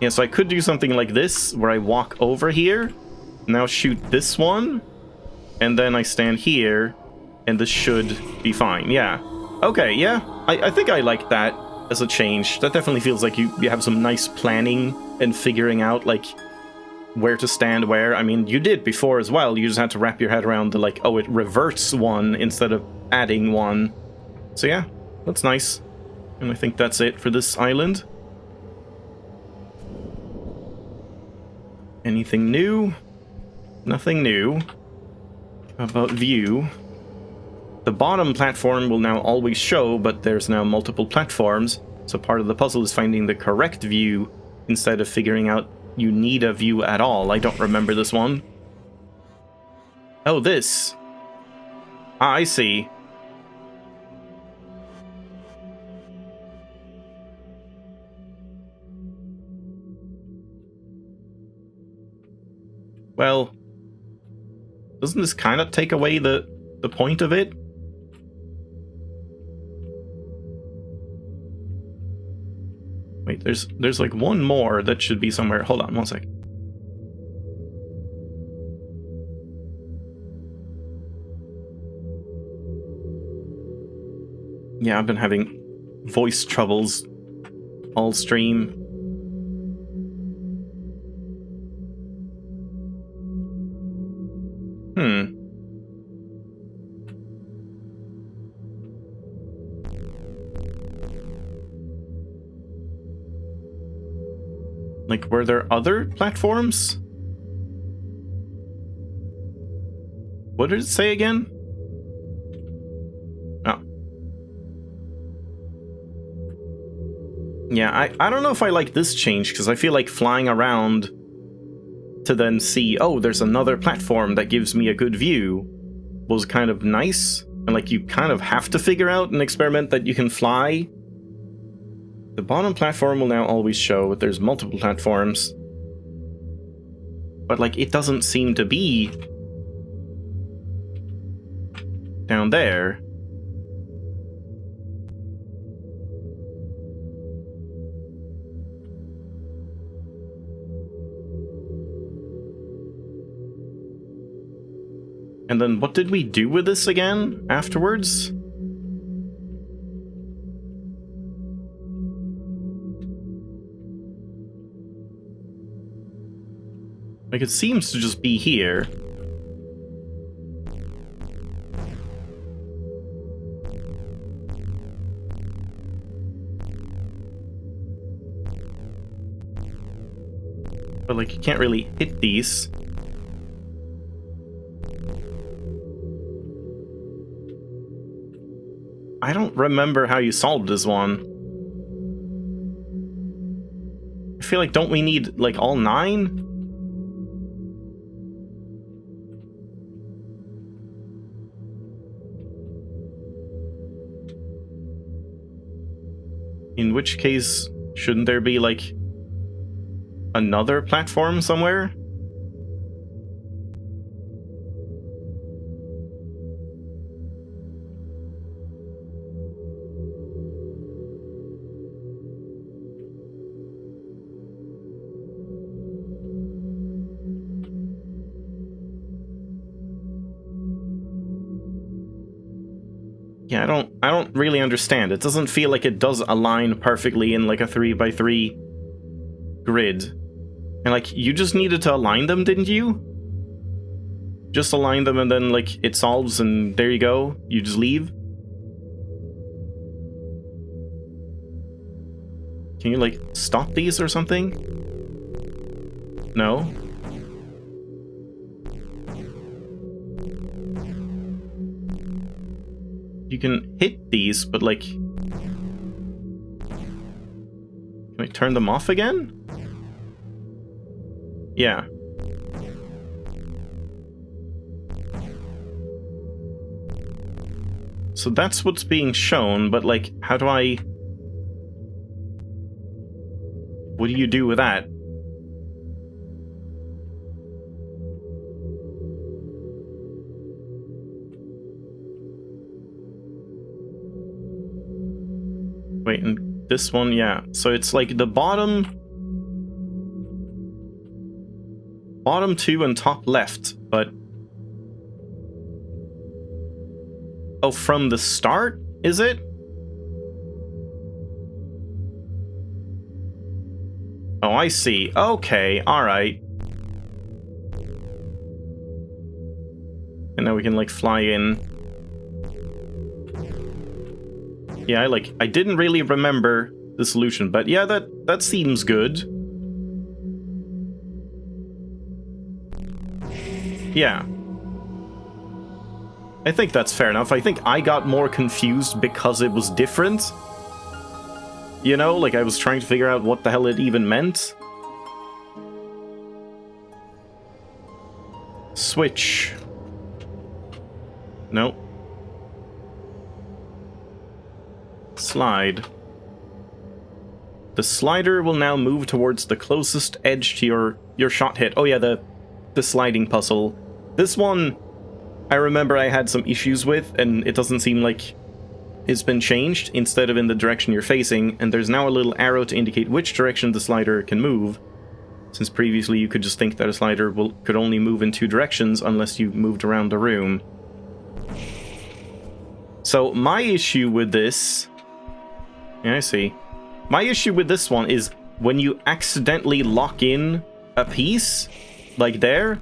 Yeah, so I could do something like this, where I walk over here, now shoot this one, and then I stand here, and this should be fine. Yeah. Okay, yeah. I think I like that as a change. That definitely feels like you have some nice planning and figuring out, like, where to stand where. I mean, you did before as well. You just had to wrap your head around the, like, oh, it reverts 1 instead of adding 1. So yeah, that's nice. And I think that's it for this island. Anything new? Nothing new. About view. The bottom platform will now always show, but there's now multiple platforms, so part of the puzzle is finding the correct view instead of figuring out you need a view at all. I don't remember this one. Oh, this. Ah, I see. Well, doesn't this kind of take away the point of it? Wait, there's like one more that should be somewhere. Hold on, one sec. Yeah, I've been having voice troubles all stream. Like, were there other platforms? What did it say again? Oh. Yeah, I don't know if I like this change, because I feel like flying around to then see, oh, there's another platform that gives me a good view was kind of nice. And like, you kind of have to figure out an experiment that you can fly. The bottom platform will now always show that there's multiple platforms. But like, it doesn't seem to be down there. And then what did we do with this again afterwards? Like, it seems to just be here. But, like, you can't really hit these. I don't remember how you solved this one. I feel like, don't we need, like, all 9? In which case, shouldn't there be, like, another platform somewhere? Yeah, I don't really understand. It doesn't feel like it does align perfectly in like a 3x3 grid. And like, you just needed to align them, didn't you? Just align them and then like it solves and there you go. You just leave. Can you like stop these or something? No? You can hit these, but like... Can I turn them off again? Yeah. So that's what's being shown, but like, how do I... What do you do with that? Wait, and this one, yeah. So it's like the bottom 2 and top left, but... Oh, from the start, is it? Oh, I see. Okay, alright. And now we can, like, fly in. Yeah, I didn't really remember the solution, but yeah, that seems good. Yeah. I think that's fair enough. I think I got more confused because it was different. You know, like I was trying to figure out what the hell it even meant. Switch. Nope. Slide. The slider will now move towards the closest edge to your shot hit. Oh yeah, the sliding puzzle. This one, I remember I had some issues with, and it doesn't seem like has been changed instead of in the direction you're facing, and there's now a little arrow to indicate which direction the slider can move, since previously you could just think that a slider could only move in 2 directions unless you moved around the room. So my issue with this... Yeah, I see. My issue with this one is when you accidentally lock in a piece, like there,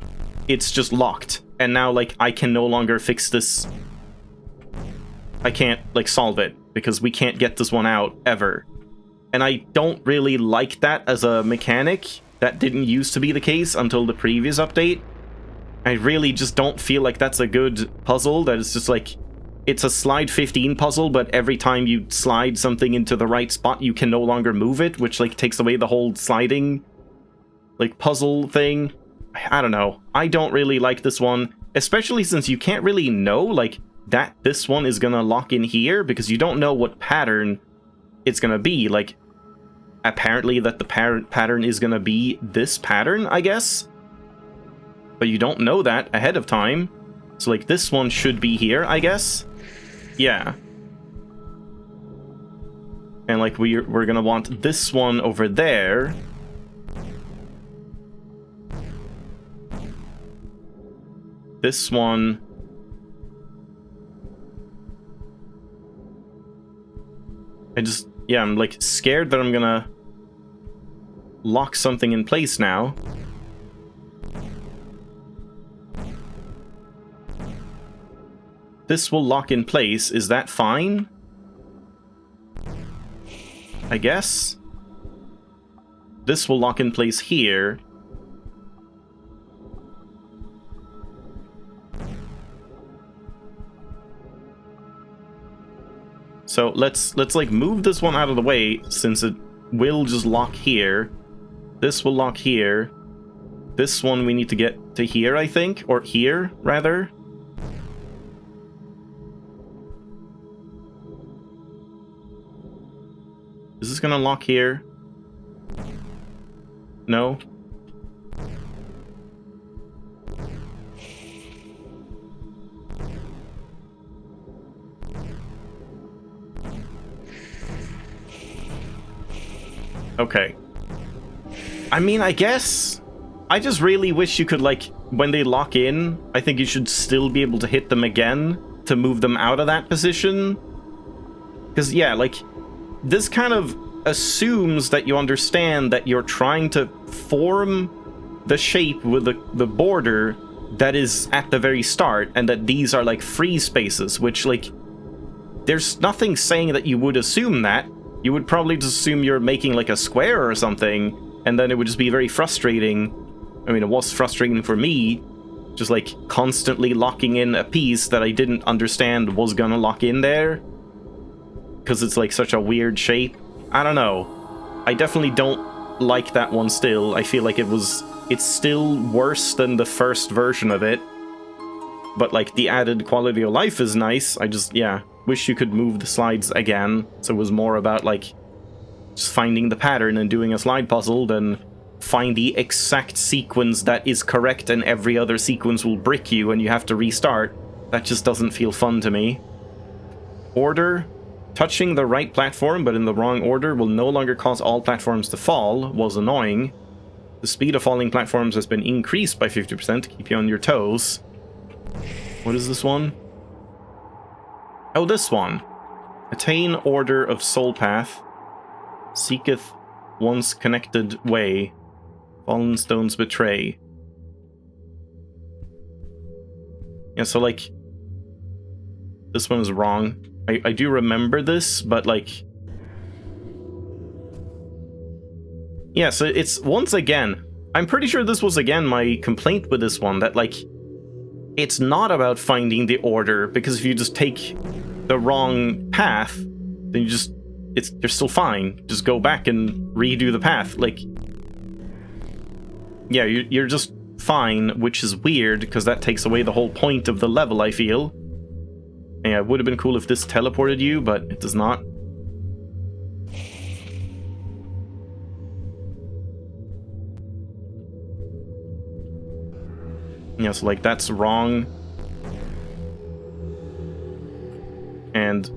it's just locked. And now, like, I can no longer fix this. I can't, like, solve it, because we can't get this one out, ever. And I don't really like that as a mechanic. That didn't used to be the case until the previous update. I really just don't feel like that's a good puzzle, that it's just like... It's a slide 15 puzzle, but every time you slide something into the right spot, you can no longer move it, which, like, takes away the whole sliding, like, puzzle thing. I don't know. I don't really like this one, especially since you can't really know, like, that this one is gonna lock in here, because you don't know what pattern it's gonna be. Like, apparently that the pattern is gonna be this pattern, I guess? But you don't know that ahead of time. So, like, this one should be here, I guess? Yeah. And, like, we're gonna want this one over there. This one... Yeah, I'm, like, scared that I'm gonna lock something in place now. This will lock in place. Is that fine? I guess. This will lock in place here. So let's like move this one out of the way, since it will just lock here. This will lock here. This one we need to get to here, I think, or here rather. Is this gonna lock here? No? Okay. I mean, I guess... I just really wish you could, like, when they lock in, I think you should still be able to hit them again to move them out of that position. Because, yeah, like... This kind of assumes that you understand that you're trying to form the shape with the border that is at the very start, and that these are like free spaces, which, like, there's nothing saying that you would assume that. You would probably just assume you're making like a square or something, and then it would just be very frustrating. I mean, it was frustrating for me, just like constantly locking in a piece that I didn't understand was gonna lock in there. Because it's like such a weird shape. I don't know. I definitely don't like that one still. I feel like it's still worse than the first version of it. But like the added quality of life is nice. I just, yeah, wish you could move the slides again. So it was more about like just finding the pattern and doing a slide puzzle than find the exact sequence that is correct and every other sequence will brick you and you have to restart. That just doesn't feel fun to me. Order. Touching the right platform, but in the wrong order, will no longer cause all platforms to fall, was annoying. The speed of falling platforms has been increased by 50% to keep you on your toes. What is this one? Oh, this one. Attain Order of Soul Path. Seeketh once connected way. Fallen stones betray. Yeah, so like... This one is wrong. I do remember this, but like... Yeah, so it's, once again, I'm pretty sure this was again my complaint with this one, that like, it's not about finding the order, because if you just take the wrong path, then you just, you're still fine. Just go back and redo the path, like... Yeah, you're just fine, which is weird, because that takes away the whole point of the level, I feel. Yeah, it would have been cool if this teleported you, but it does not. Yeah, so like that's wrong. And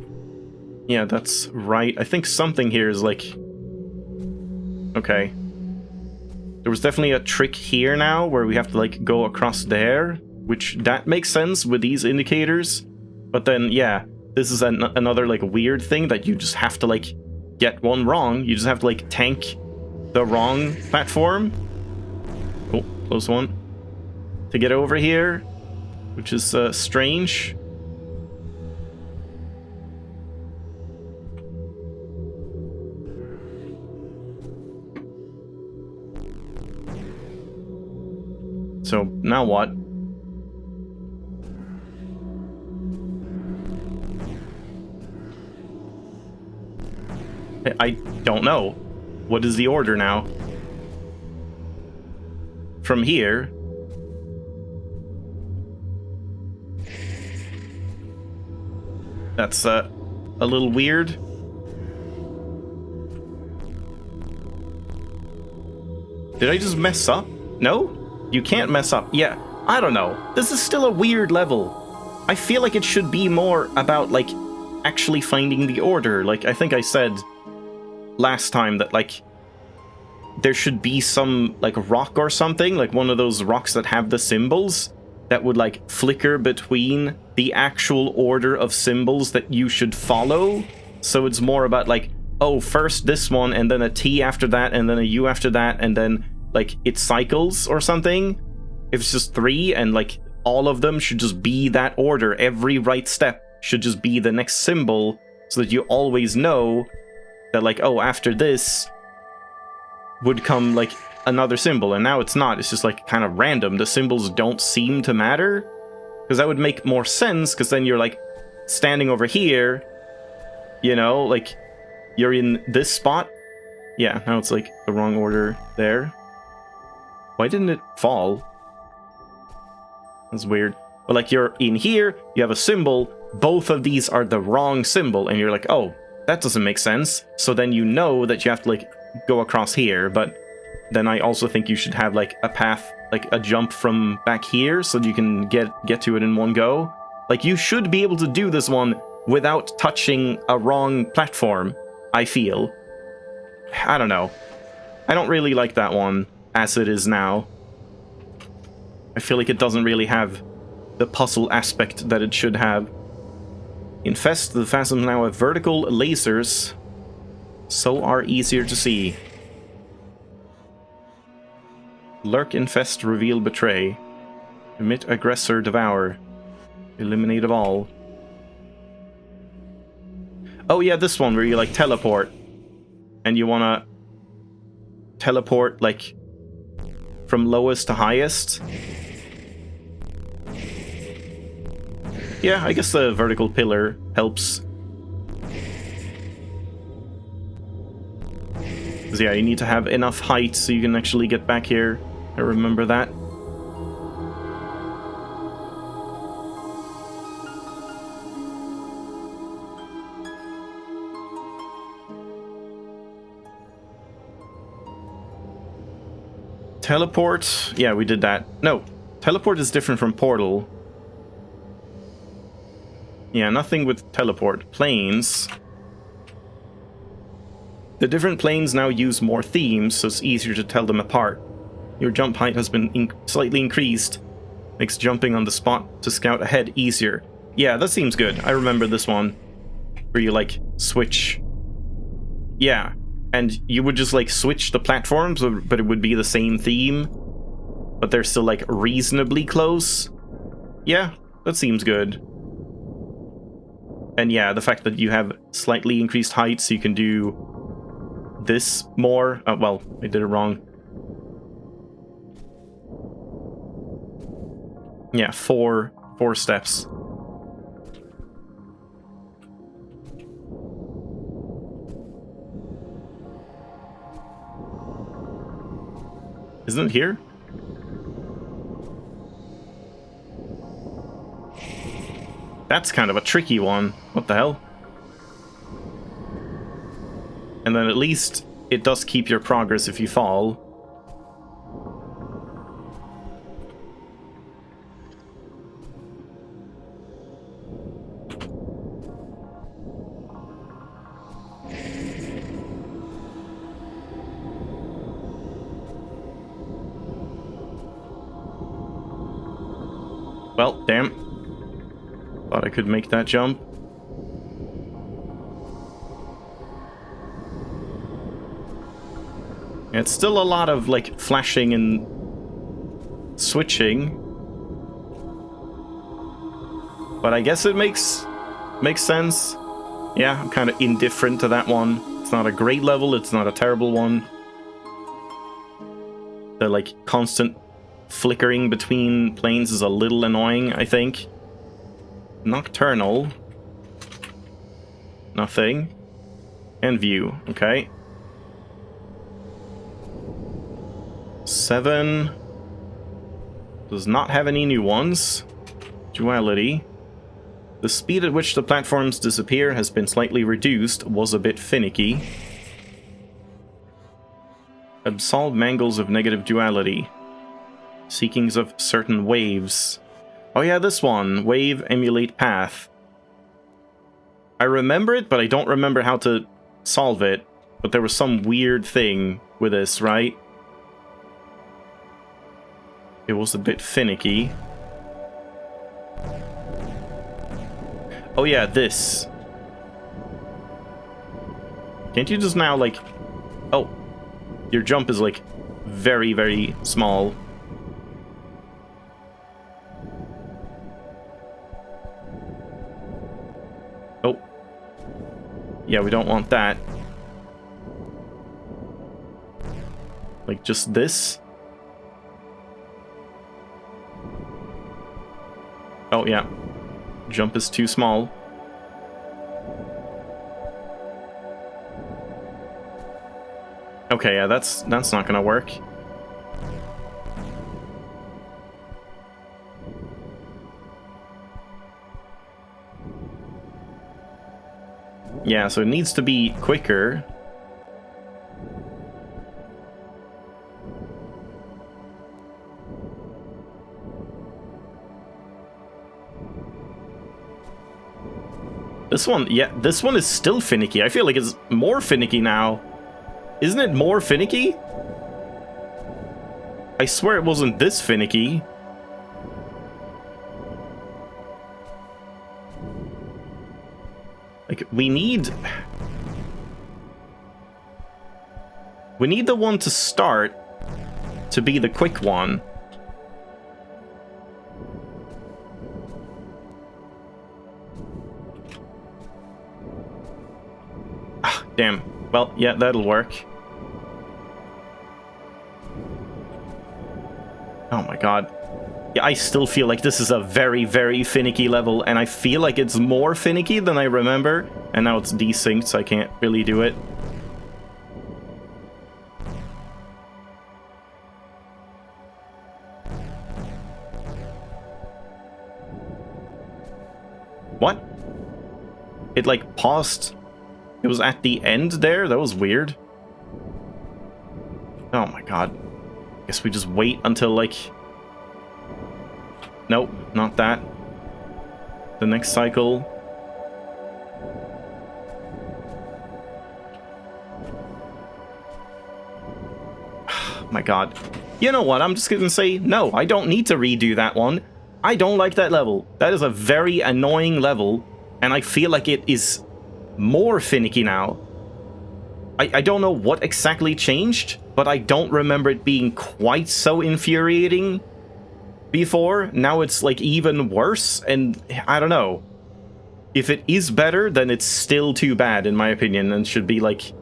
Yeah, that's right. I think something here is like... Okay. There was definitely a trick here now where we have to like go across there, which that makes sense with these indicators. But then, yeah, this is another like weird thing that you just have to like get one wrong. You just have to like tank the wrong platform. Oh, close one. To get over here, which is strange. So, now what? I don't know. What is the order now? From here... That's a little weird. Did I just mess up? No? You can't mess up. Yeah, I don't know. This is still a weird level. I feel like it should be more about, like, actually finding the order. Like, I think I said last time that, like, there should be some, like, rock or something, like one of those rocks that have the symbols that would, like, flicker between the actual order of symbols that you should follow. So it's more about, like, oh, first this one, and then a T after that, and then a U after that, and then... like, it cycles or something. If it's just 3 and, like, all of them should just be that order. Every right step should just be the next symbol so that you always know that, like, oh, after this would come, like, another symbol. And now it's not. It's just, like, kind of random. The symbols don't seem to matter. Because that would make more sense, because then you're, like, standing over here, you know, like, you're in this spot. Yeah, now it's, like, the wrong order there. Why didn't it fall? That's weird. But like you're in here, you have a symbol, both of these are the wrong symbol, and you're like, oh, that doesn't make sense. So then you know that you have to like go across here, but then I also think you should have like a path, like a jump from back here so you can get to it in one go. Like you should be able to do this one without touching a wrong platform, I feel. I don't know. I don't really like that one as it is now. I feel like it doesn't really have the puzzle aspect that it should have. Infest, the phantoms now have vertical lasers, so are easier to see. Lurk, infest, reveal, betray. Emit, aggressor, devour. Eliminate of all. Oh yeah, this one where you like teleport. And you wanna teleport like from lowest to highest. Yeah, I guess the vertical pillar helps. Because yeah, you need to have enough height so you can actually get back here. I remember that. Teleport? Yeah, we did that. No, teleport is different from portal. Yeah, nothing with teleport. Planes. The different planes now use more themes, so it's easier to tell them apart. Your jump height has been slightly increased. Makes jumping on the spot to scout ahead easier. Yeah, that seems good. I remember this one. Where you, like, switch. Yeah. And you would just, like, switch the platforms, but it would be the same theme. But they're still, like, reasonably close. Yeah, that seems good. And yeah, the fact that you have slightly increased height, so you can do this more. Well, I did it wrong. Yeah, four steps. Isn't it here? That's kind of a tricky one. What the hell? And then at least it does keep your progress if you fall. Well, damn. Thought I could make that jump. It's still a lot of, like, flashing and switching. But I guess it makes sense. Yeah, I'm kind of indifferent to that one. It's not a great level, it's not a terrible one. The, like, constant flickering between planes is a little annoying, I think. Nocturnal. Nothing. And view, okay. 7 does not have any new ones. Duality. The speed at which the platforms disappear has been slightly reduced, was a bit finicky. Absolve mangles of negative duality. Seekings of certain waves. Oh yeah, this one. Wave, emulate path. I remember it, but I don't remember how to solve it. But there was some weird thing with this, right? It was a bit finicky. Oh yeah, this. Can't you just now, like... Oh. Your jump is, like, very, very small. Oh. Yeah, we don't want that. Like, just this? Oh, yeah. Jump is too small. Okay, yeah, that's not gonna work. Yeah, so it needs to be quicker. This one, yeah, this one is still finicky. I feel like it's more finicky now. Isn't it more finicky? I swear it wasn't this finicky. Like, we need the one to start to be the quick one. Ah, damn. Well, yeah, that'll work. Oh my god. Yeah, I still feel like this is a very, very finicky level, and I feel like it's more finicky than I remember, and now it's desynced, so I can't really do it. What? It, like, paused. It was at the end there? That was weird. Oh my god. Guess we just wait until, like... Nope, not that. The next cycle. My god. You know what? I'm just gonna say, no, I don't need to redo that one. I don't like that level. That is a very annoying level, and I feel like it is more finicky now. I don't know what exactly changed, but I don't remember it being quite so infuriating before. Now it's, like, even worse, and I don't know. If it is better, then it's still too bad, in my opinion, and should be, like...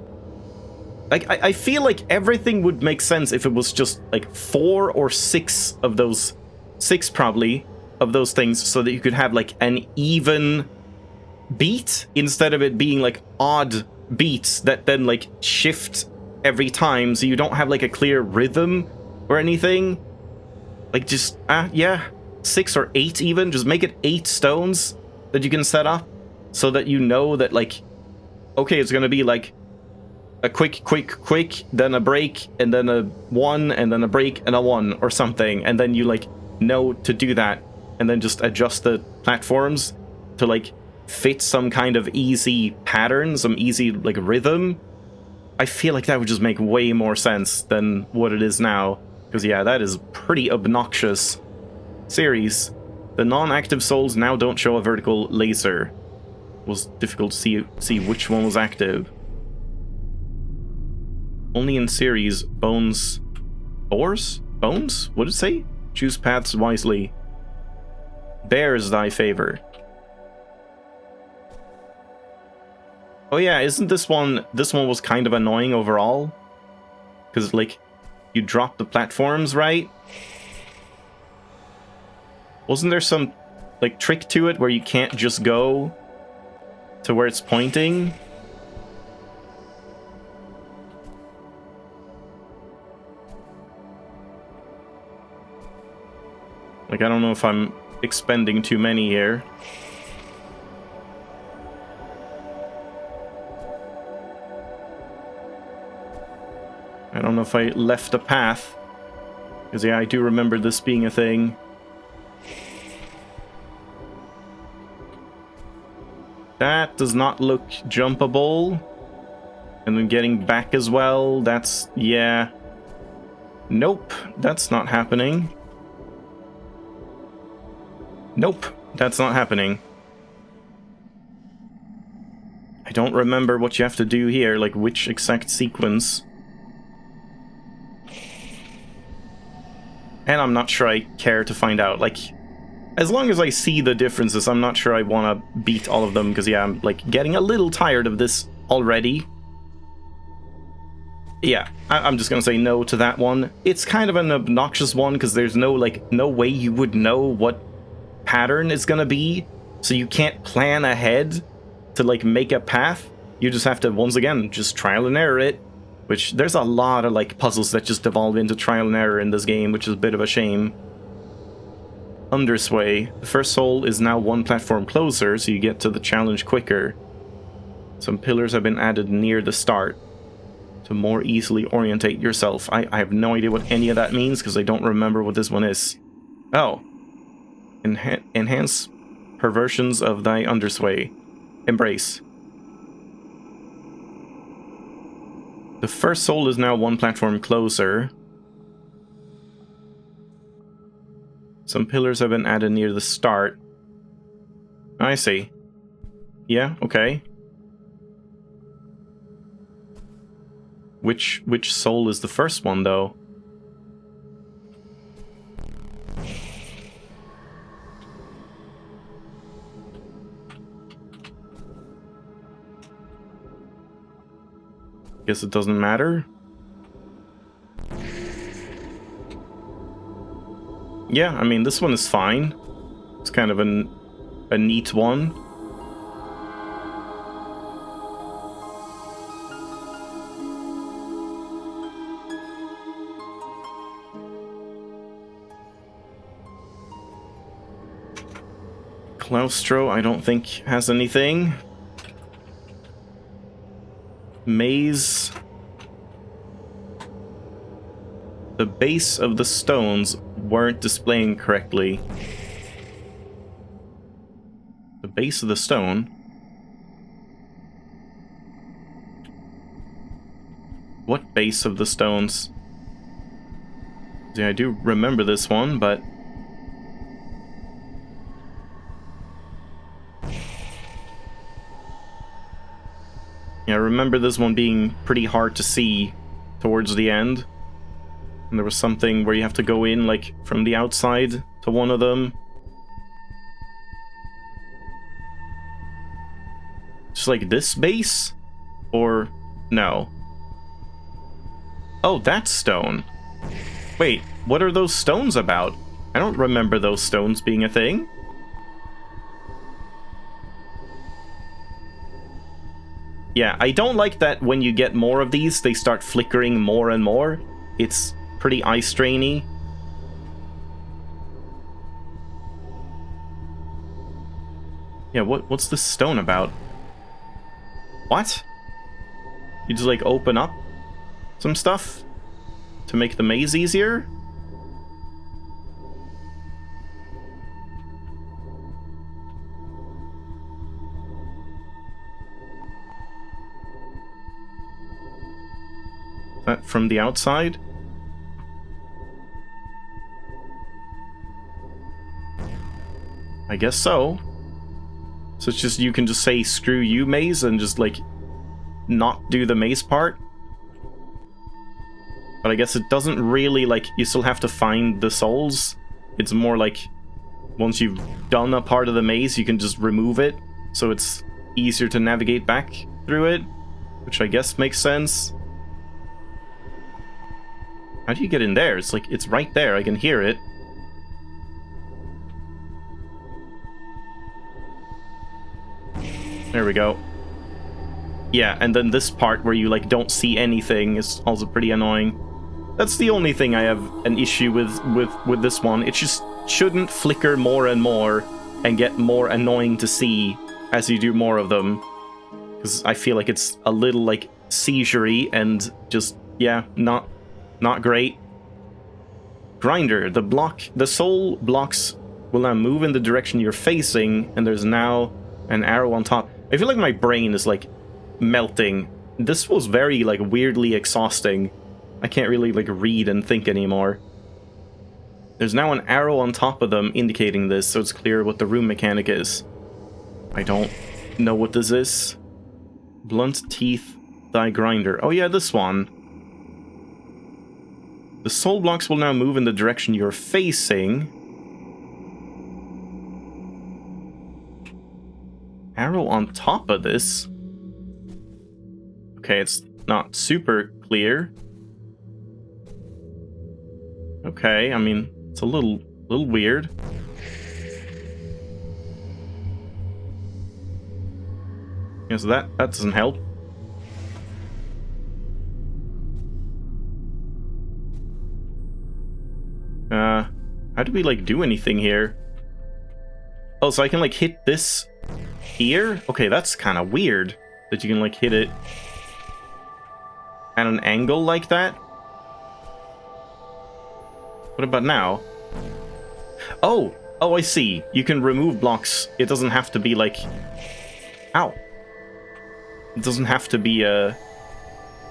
I feel like everything would make sense if it was just, like, 4 or 6 of those... 6, probably, of those things, so that you could have, like, an even beat, instead of it being, like, odd beats that then, like, shift every time, so you don't have, like, a clear rhythm or anything. Like, just, yeah, 6 or 8 even, just make it 8 stones that you can set up, so that you know that, like, okay, it's gonna be, like, a quick, then a break, and then a 1, and then a break, and a 1, or something, and then you, like, know to do that, and then just adjust the platforms to, like, fit some kind of easy pattern, some easy, like, rhythm. I feel like that would just make way more sense than what it is now. Because, yeah, that is pretty obnoxious series. The non-active souls now don't show a vertical laser. It was difficult to see which one was active. Only in series, bones... Boars? Bones? What did it say? Choose paths wisely. Bears thy favor. Oh yeah, isn't this one... This one was kind of annoying overall? Because, like, you drop the platforms, right? Wasn't there some, like, trick to it where you can't just go to where it's pointing? Like, I don't know if I'm expending too many here. I don't know if I left a path. Because, yeah, I do remember this being a thing. That does not look jumpable. And then getting back as well, that's... yeah. Nope, that's not happening. Nope, that's not happening. I don't remember what you have to do here, like which exact sequence. And I'm not sure I care to find out. Like, as long as I see the differences, I'm not sure I want to beat all of them, because, yeah, I'm, like, getting a little tired of this already. Yeah, I'm just gonna say no to that one. It's kind of an obnoxious one, because there's no, like, no way you would know what pattern is gonna be, so you can't plan ahead to, like, make a path. You just have to, once again, just trial and error it. Which, there's a lot of, like, puzzles that just devolve into trial and error in this game, which is a bit of a shame. Undersway. The first soul is now one platform closer, so you get to the challenge quicker. Some pillars have been added near the start to more easily orientate yourself. I have no idea what any of that means, because I don't remember what this one is. Oh. Enhance perversions of thy undersway. Embrace. The first soul is now one platform closer. Some pillars have been added near the start. I see. Yeah, okay. Which soul is the first one, though? Guess it doesn't matter. Yeah, I mean, this one is fine. It's kind of a neat one. Claustro, I don't think has anything. Maze. The base of the stones weren't displaying correctly. The base of the stone? What base of the stones? See, I do remember this one, but... yeah, I remember this one being pretty hard to see towards the end. And there was something where you have to go in, like, from the outside to one of them. Just like this base? Or... no. Oh, that stone. Wait, what are those stones about? I don't remember those stones being a thing. Yeah, I don't like that when you get more of these, they start flickering more and more. It's pretty eye strainy. Yeah, what's this stone about? What? You just, like, open up some stuff to make the maze easier? Is that from the outside? I guess so. So it's just, you can just say, screw you, maze, and just, like, not do the maze part. But I guess it doesn't really, like, you still have to find the souls. It's more like, once you've done a part of the maze, you can just remove it. So it's easier to navigate back through it, which I guess makes sense. How do you get in there? It's like, it's right there, I can hear it. There we go. Yeah, and then this part where you, like, don't see anything is also pretty annoying. That's the only thing I have an issue with this one. It just shouldn't flicker more and more and get more annoying to see as you do more of them. Because I feel like it's a little, like, seizure-y and just, yeah, not great. Grinder. The soul blocks will now move in the direction you're facing, and there's now an arrow on top. I feel like my brain is, like, melting. This was very, like, weirdly exhausting. I can't really, like, read and think anymore. There's now an arrow on top of them indicating this, so it's clear what the room mechanic is. I don't know what this is. Blunt teeth, thy grinder. Oh yeah, this one. The soul blocks will now move in the direction you're facing. Arrow on top of this? Okay, it's not super clear. Okay, I mean, it's a little weird. Yeah, so that doesn't help. How do we, like, do anything here? Oh, so I can, like, hit this here? Okay, that's kind of weird that you can, like, hit it at an angle like that. What about now? Oh, I see. You can remove blocks. It doesn't have to be, like... Ow. It doesn't have to be a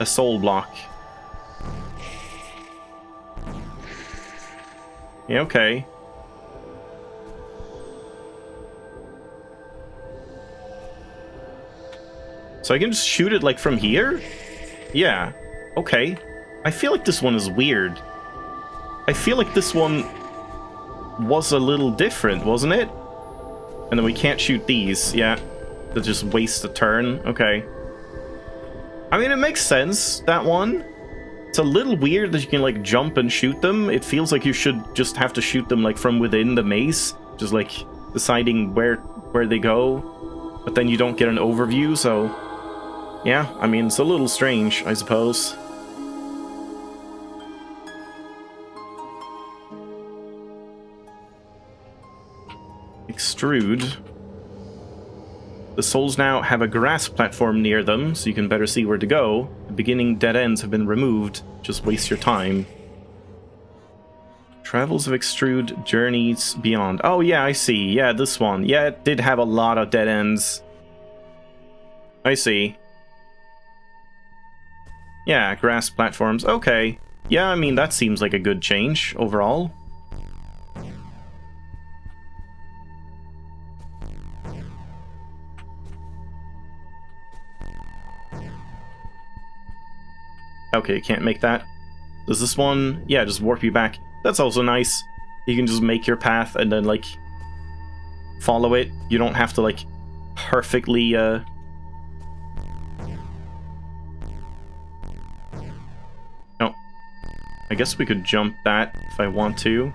soul block. Yeah, okay. So I can just shoot it, like, from here? Yeah. Okay. I feel like this one is weird. I feel like this one was a little different, wasn't it? And then we can't shoot these, yeah. That just waste a turn, okay. I mean, it makes sense, that one. It's a little weird that you can, like, jump and shoot them. It feels like you should just have to shoot them, like, from within the maze. Just, like, deciding where they go. But then you don't get an overview, so... Yeah, I mean, it's a little strange, I suppose. Extrude. The souls now have a grass platform near them, so you can better see where to go. The beginning dead ends have been removed. Just waste your time. Travels of Extrude, Journeys Beyond. Oh yeah, I see. Yeah, this one. Yeah, it did have a lot of dead ends. I see. Yeah, grass platforms. Okay. Yeah, I mean, that seems like a good change overall. Okay, you can't make that. Does this one... Yeah, just warp you back. That's also nice. You can just make your path and then, like, follow it. You don't have to, like, perfectly, No, I guess we could jump that if I want to.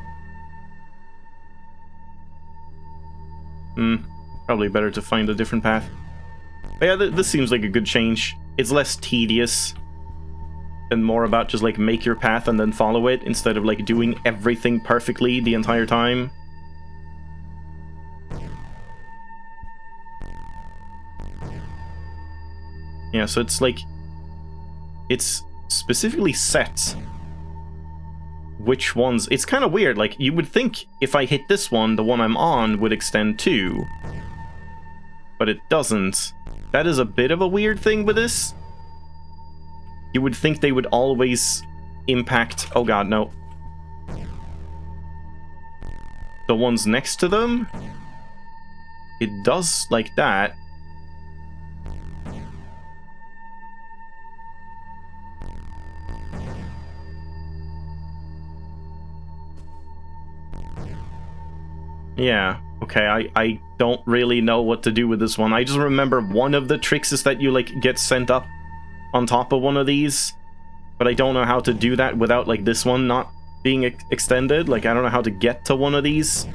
Probably better to find a different path. But yeah, this seems like a good change. It's less tedious. And more about just, like, make your path and then follow it, instead of, like, doing everything perfectly the entire time. Yeah, so it's, like... It's specifically set which ones... It's kind of weird, like, you would think if I hit this one, the one I'm on would extend too. But it doesn't. That is a bit of a weird thing with this. You would think they would always impact... Oh god, no. The ones next to them? it does like that. Yeah, okay, I don't really know what to do with this one. I just remember one of the tricks is that you, like, get sent up on top of one of these, but I don't know how to do that without, like, this one not being extended. Like, I don't know how to get to one of these.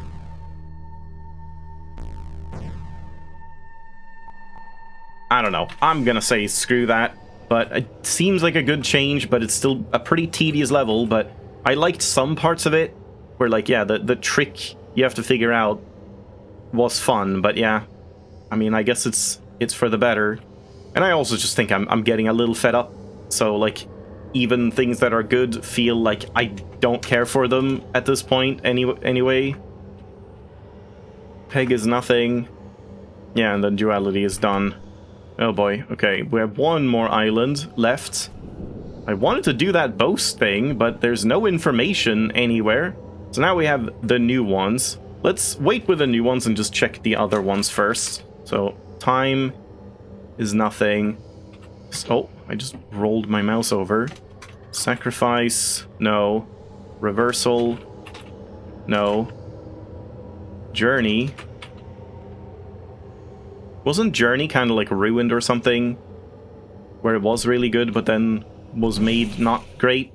I don't know. I'm gonna say screw that, but it seems like a good change, but it's still a pretty tedious level, but I liked some parts of it, where, like, yeah, the trick you have to figure out was fun, but yeah, I mean, I guess it's for the better. And I also just think I'm getting a little fed up, so, like, even things that are good feel like I don't care for them at this point anyway. Peg is nothing. Yeah, and then duality is done. Oh boy, okay, we have one more island left. I wanted to do that boast thing, but there's no information anywhere. So now we have the new ones. Let's wait with the new ones and just check the other ones first. So, time is nothing. Oh, I just rolled my mouse over. Sacrifice, no. Reversal, no. Journey. Wasn't Journey kind of like ruined or something? Where it was really good, but then was made not great?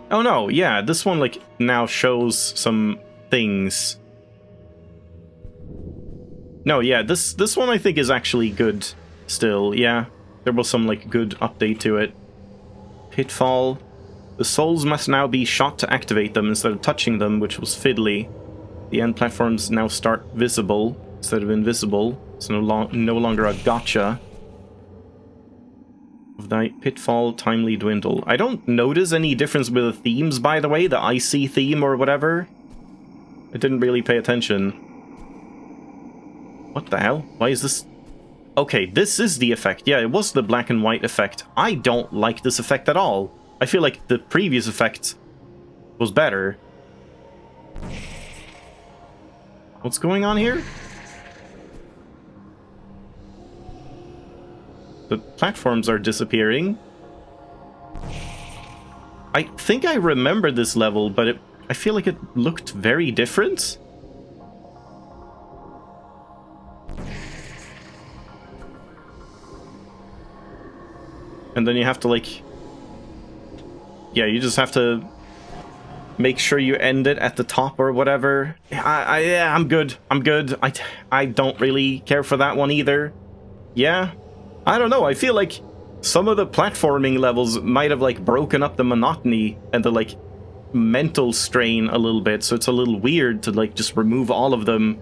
Oh no, yeah, this one, like, now shows some things. No, yeah, this one I think is actually good still, yeah. There was some, like, good update to it. Pitfall. The souls must now be shot to activate them instead of touching them, which was fiddly. The end platforms now start visible instead of invisible. It's no longer a gotcha. Of the pitfall, timely dwindle. I don't notice any difference with the themes, by the way, the icy theme or whatever. I didn't really pay attention. What the hell? Why is this? Okay, this is the effect. Yeah, it was the black and white effect. I don't like this effect at all. I feel like the previous effect was better. What's going on here? The platforms are disappearing. I think I remember this level, but I feel like it looked very different. And then you have to, like... Yeah, you just have to make sure you end it at the top or whatever. Yeah, I'm good. I'm good. I don't really care for that one either. Yeah. I don't know, I feel like some of the platforming levels might have, like, broken up the monotony and the, like, mental strain a little bit, so it's a little weird to, like, just remove all of them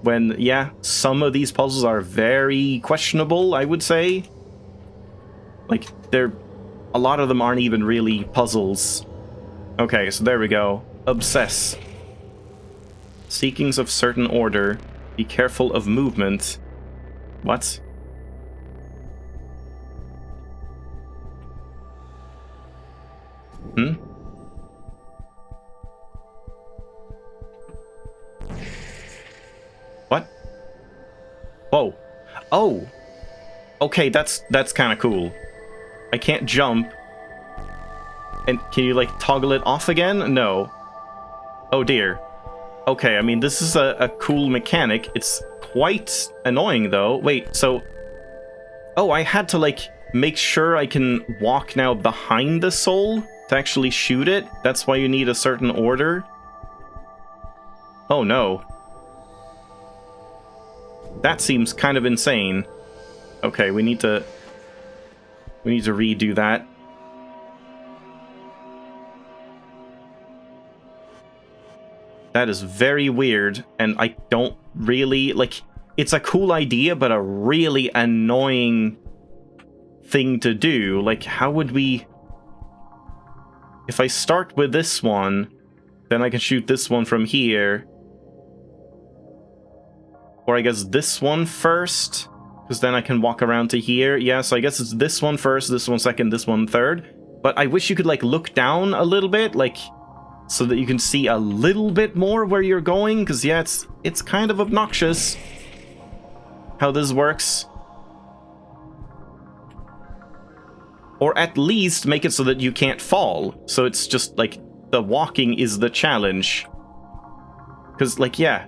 when, yeah, some of these puzzles are very questionable, I would say. Like, a lot of them aren't even really puzzles. Okay, so there we go. Obsess. Seekings of certain order. Be careful of movement. What? Hmm? What? Whoa. Oh! Okay, that's kind of cool. I can't jump. And can you, like, toggle it off again? No. Oh dear. Okay, I mean, this is a cool mechanic. It's quite annoying, though. Wait, so... Oh, I had to, like, make sure I can walk now behind the soul to actually shoot it? That's why you need a certain order? Oh no. That seems kind of insane. Okay, we need to redo that. That is very weird, and I don't really, like, it's a cool idea, but a really annoying thing to do. Like, how would we... If I start with this one, then I can shoot this one from here. Or I guess this one first, because then I can walk around to here. Yeah, so I guess it's this one first, this one second, this one third. But I wish you could, like, look down a little bit, like... so that you can see a little bit more where you're going, because yeah, it's kind of obnoxious how this works. Or at least make it so that you can't fall, so it's just like the walking is the challenge. Because like, yeah,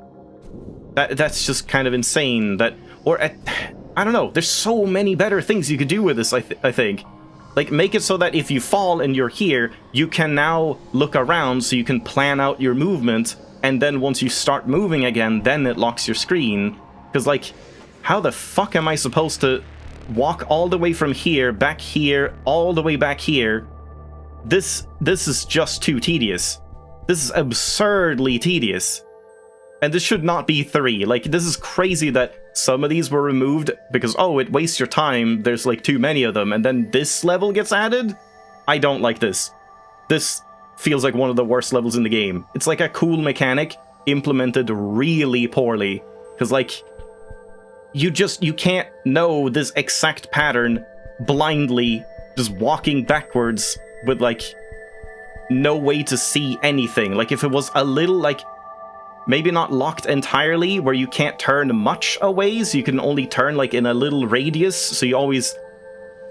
that's just kind of insane. That, or I don't know, there's so many better things you could do with this, I think. Like, make it so that if you fall and you're here, you can now look around so you can plan out your movement, and then once you start moving again, then it locks your screen. Because, like, how the fuck am I supposed to walk all the way from here, back here, all the way back here? This is just too tedious. This is absurdly tedious. And this should not be 3. Like, this is crazy that some of these were removed because, oh, it wastes your time, there's like too many of them, and then this level gets added? I don't like this. This feels like one of the worst levels in the game. It's like a cool mechanic implemented really poorly. Because, like, you can't know this exact pattern blindly, just walking backwards with, like, no way to see anything. Like, if it was a little, like, maybe not locked entirely, where you can't turn much away, so you can only turn, like, in a little radius, so you always...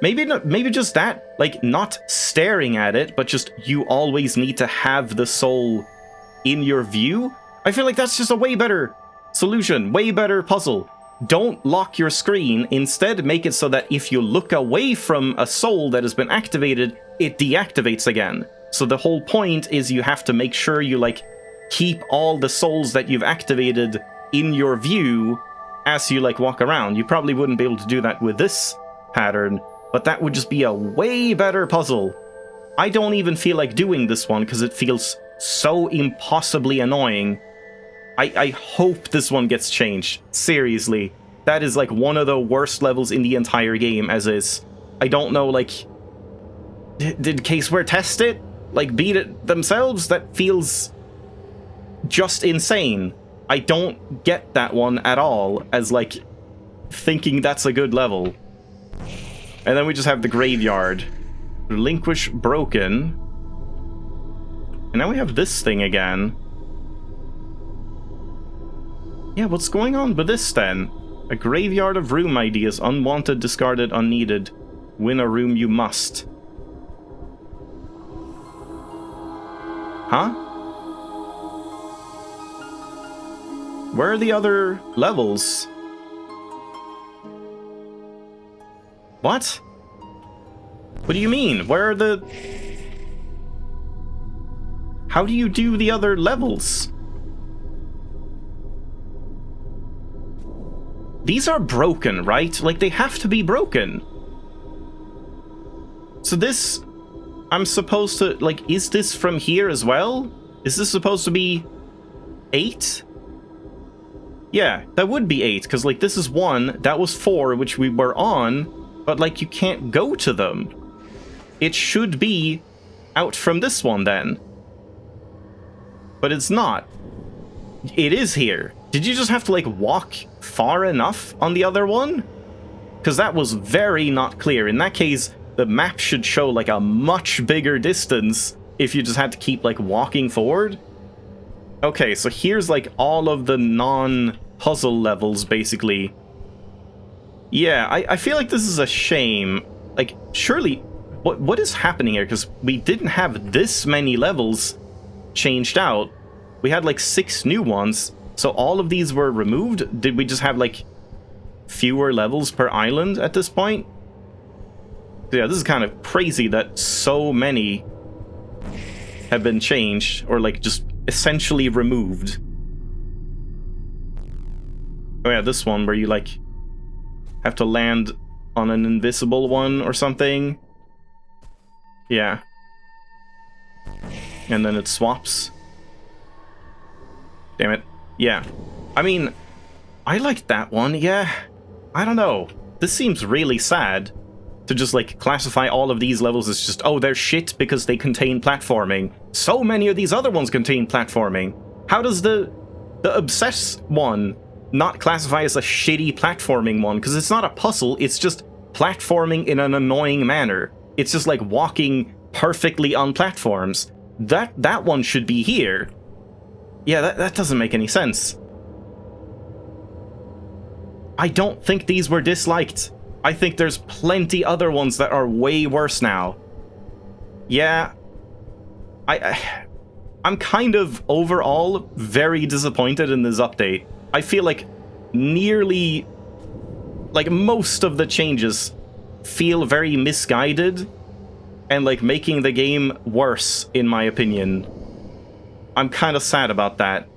Maybe just that, like, not staring at it, but just you always need to have the soul in your view? I feel like that's just a way better solution, way better puzzle. Don't lock your screen, instead make it so that if you look away from a soul that has been activated, it deactivates again. So the whole point is you have to make sure you, like, keep all the souls that you've activated in your view as you, like, walk around. You probably wouldn't be able to do that with this pattern, but that would just be a way better puzzle. I don't even feel like doing this one because it feels so impossibly annoying. I hope this one gets changed. Seriously. That is, like, one of the worst levels in the entire game as is. I don't know, like... Did Caseware test it? Like, beat it themselves? That feels just insane. I don't get that one at all as, like, thinking that's a good level. And then we just have the graveyard. Relinquish broken. And now we have this thing again. Yeah, what's going on with this then? A graveyard of room ideas. Unwanted, discarded, unneeded. Win a room you must. Huh? Where are the other levels? What? What do you mean? Where are the... How do you do the other levels? These are broken, right? Like, they have to be broken. So this... I'm supposed to... Like, is this from here as well? Is this supposed to be 8? Yeah, that would be 8, because, like, this is 1, that was 4, which we were on, but, like, you can't go to them. It should be out from this one, then. But it's not. It is here. Did you just have to, like, walk far enough on the other one? Because that was very not clear. In that case, the map should show, like, a much bigger distance if you just had to keep, like, walking forward. Okay, so here's, like, all of the non-puzzle levels, basically. Yeah, I feel like this is a shame. Like, surely... What is happening here? Because we didn't have this many levels changed out. We had, like, 6 new ones. So all of these were removed? Did we just have, like, fewer levels per island at this point? Yeah, this is kind of crazy that so many have been changed, or, like, just essentially removed. Oh yeah, this one where you, like, have to land on an invisible one or something. Yeah. And then it swaps. Damn it. Yeah. I mean, I liked that one, yeah. I don't know. This seems really sad to just, like, classify all of these levels as just, oh, they're shit because they contain platforming. So many of these other ones contain platforming. How does the Obsess one not classify as a shitty platforming one? Because it's not a puzzle, it's just platforming in an annoying manner. It's just like walking perfectly on platforms. that one should be here. Yeah, that doesn't make any sense. I don't think these were disliked. I think there's plenty other ones that are way worse now. Yeah. I'm kind of overall very disappointed in this update. I feel like nearly, like, most of the changes feel very misguided and like making the game worse, in my opinion. I'm kind of sad about that.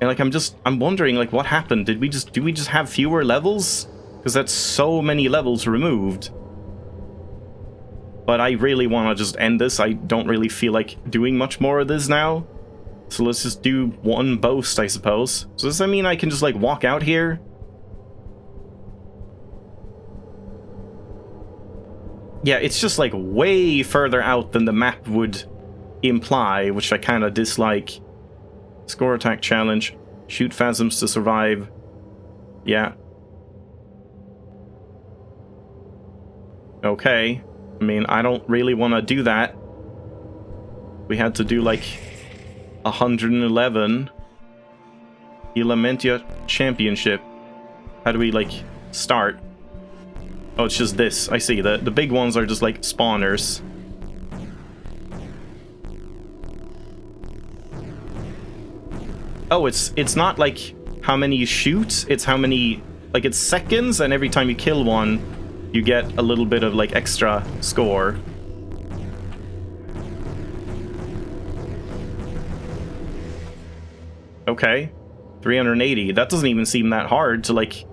And like I'm wondering, like, what happened? Do we just have fewer levels? Because that's so many levels removed. But I really want to just end this. I don't really feel like doing much more of this now. So let's just do one boast, I suppose. So does that mean I can just like walk out here? Yeah, it's just like way further out than the map would imply, which I kind of dislike. Score attack challenge. Shoot phasms to survive. Yeah. Okay. I mean, I don't really want to do that. We had to do like 111. Ilamentia Championship. How do we like start? Oh, it's just this. I see. The big ones are just like spawners. Oh, it's not like how many you shoot, it's how many, like, it's seconds, and every time you kill one, you get a little bit of like extra score. Okay. 380. That doesn't even seem that hard to like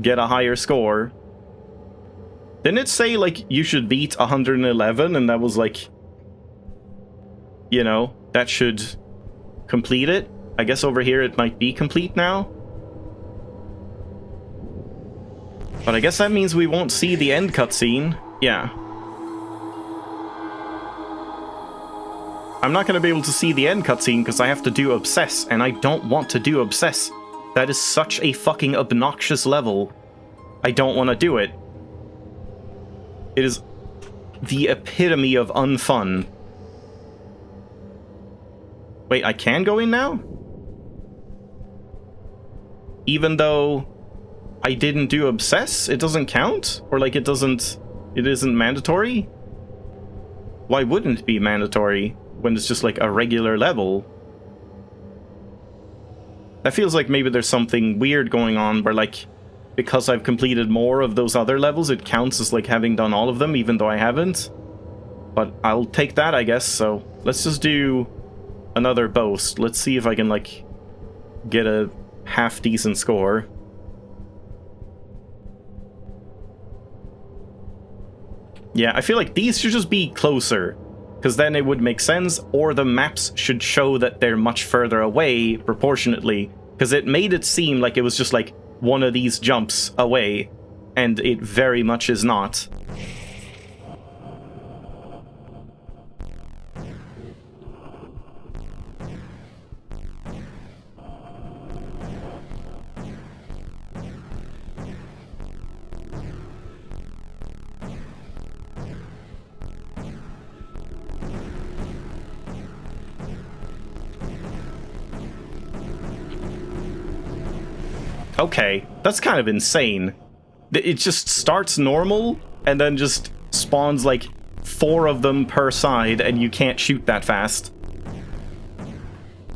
get a higher score. Didn't it say like you should beat 111 and that was like, you know, that should complete it? I guess over here it might be complete now. But I guess that means we won't see the end cutscene. Yeah. I'm not going to be able to see the end cutscene because I have to do Obsess, and I don't want to do Obsess. That is such a fucking obnoxious level. I don't want to do it. It is the epitome of unfun. Wait, I can go in now? Even though I didn't do Obsess, it doesn't count? Or like it isn't mandatory? Why wouldn't it be mandatory when it's just like a regular level? That feels like maybe there's something weird going on where like, because I've completed more of those other levels, it counts as like having done all of them, even though I haven't. But I'll take that, I guess, so let's just do another boast. Let's see if I can like get a half-decent score. Yeah, I feel like these should just be closer, because then it would make sense, or the maps should show that they're much further away proportionately, because it made it seem like it was just like one of these jumps away, and it very much is not. Okay, that's kind of insane. It just starts normal, and then just spawns like 4 of them per side, and you can't shoot that fast.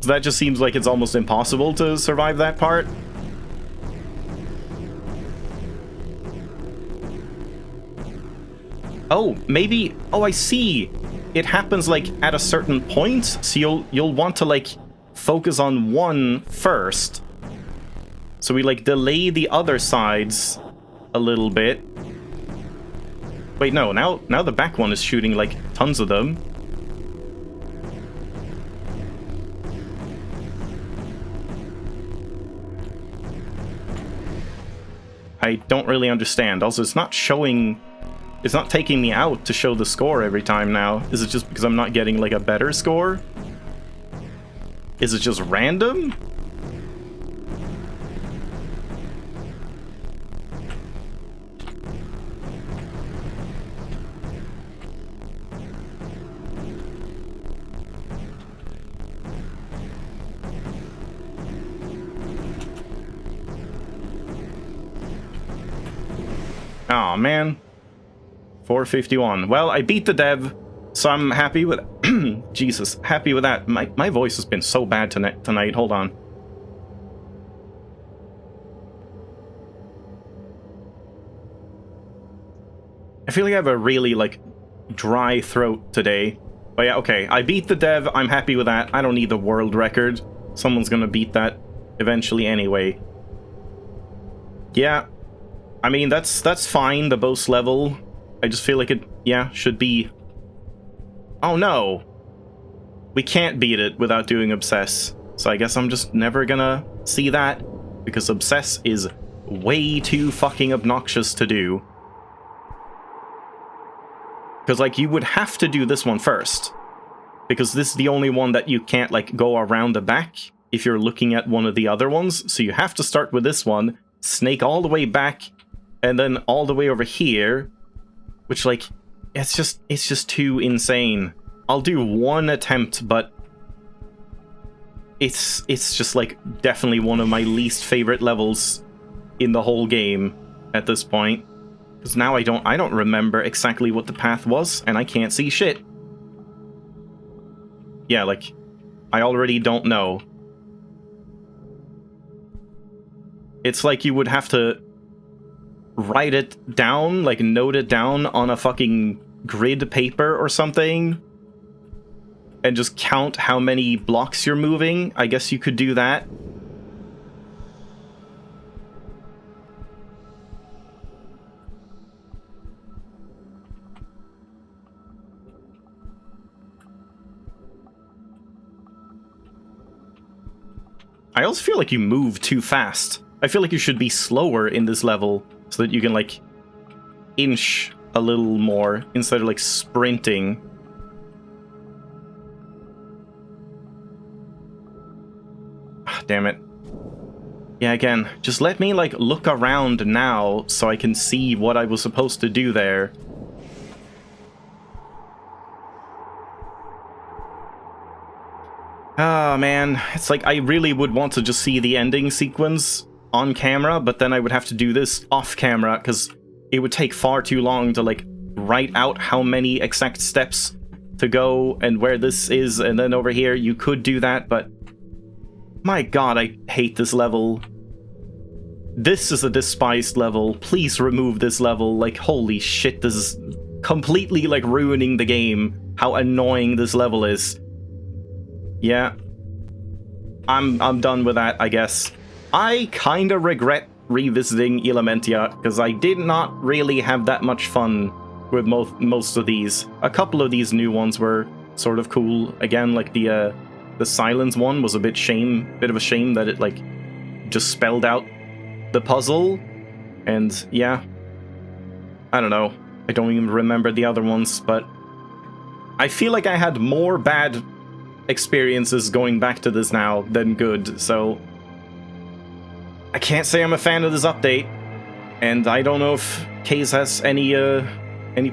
So that just seems like it's almost impossible to survive that part. Oh, maybe... Oh, I see! It happens like at a certain point, so you'll want to like focus on one first. So we like delay the other sides a little bit. Wait, no, now the back one is shooting like tons of them. I don't really understand. Also, it's not showing... It's not taking me out to show the score every time now. Is it just because I'm not getting like a better score? Is it just random? Aw, man. 451. Well, I beat the dev, so I'm happy with... Jesus, happy with that. My voice has been so bad tonight. Hold on. I feel like I have a really, like, dry throat today. But yeah, okay. I beat the dev. I'm happy with that. I don't need the world record. Someone's gonna beat that eventually anyway. Yeah. I mean, that's fine, the boss level. I just feel like it, yeah, should be... Oh no! We can't beat it without doing Obsess. So I guess I'm just never gonna see that, because Obsess is way too fucking obnoxious to do. Because, like, you would have to do this one first. Because this is the only one that you can't, like, go around the back if you're looking at one of the other ones. So you have to start with this one, snake all the way back, and then all the way over here. Which, like, it's just too insane. I'll do one attempt, but it's just, like, definitely one of my least favorite levels in the whole game at this point. Because now I don't remember exactly what the path was, and I can't see shit. Yeah, like, I already don't know. It's like you would have to write it down, like note it down on a fucking grid paper or something, and just count how many blocks you're moving. I guess you could do that. I also feel like you move too fast. I feel like you should be slower in this level so that you can, like, inch a little more instead of, like, sprinting. Damn it. Yeah, again, just let me, like, look around now so I can see what I was supposed to do there. Ah, man, it's like I really would want to just see the ending sequence on camera, but then I would have to do this off camera, because it would take far too long to, like, write out how many exact steps to go and where this is, and then over here you could do that, but my god, I hate this level. This is a despised level. Please remove this level. Like, holy shit, this is completely, like, ruining the game. How annoying this level is. Yeah. I'm done with that, I guess. I kinda regret revisiting Ilamentia, because I did not really have that much fun with most of these. A couple of these new ones were sort of cool. Again, like the Silence one was a bit of a shame that it, like, just spelled out the puzzle. And yeah, I don't know. I don't even remember the other ones, but I feel like I had more bad experiences going back to this now than good, so I can't say I'm a fan of this update, and I don't know if Case has any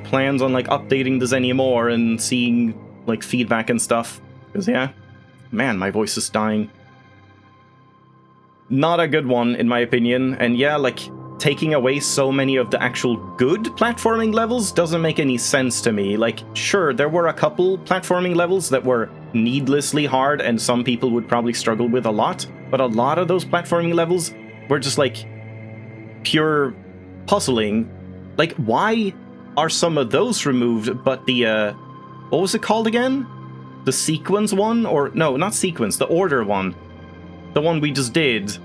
plans on, like, updating this anymore and seeing, like, feedback and stuff, because yeah, man, my voice is dying. Not a good one, in my opinion, and yeah, like, taking away so many of the actual good platforming levels doesn't make any sense to me. Like, sure, there were a couple platforming levels that were needlessly hard and some people would probably struggle with a lot, but a lot of those platforming levels were just, like, pure puzzling. Like, why are some of those removed, but the, what was it called again? The sequence one? Or, no, not sequence, the order one. The one we just did.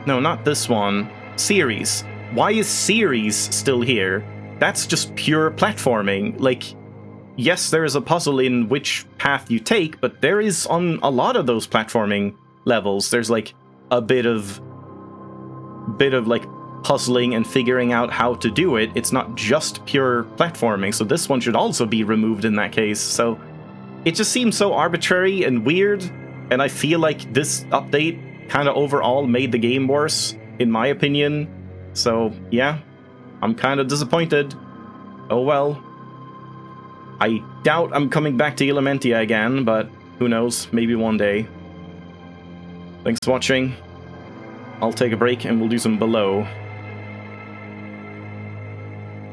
No, not this one. Series. Why is Series still here? That's just pure platforming. Like, yes, there is a puzzle in which path you take, but there is on a lot of those platforming levels. There's, like, a bit of like, puzzling and figuring out how to do it. It's not just pure platforming, so this one should also be removed in that case. So it just seems so arbitrary and weird, and I feel like this update kind of overall made the game worse, in my opinion. So yeah, I'm kind of disappointed. Oh well. I doubt I'm coming back to Ilamentia again, but who knows, maybe one day. Thanks for watching. I'll take a break and we'll do some below.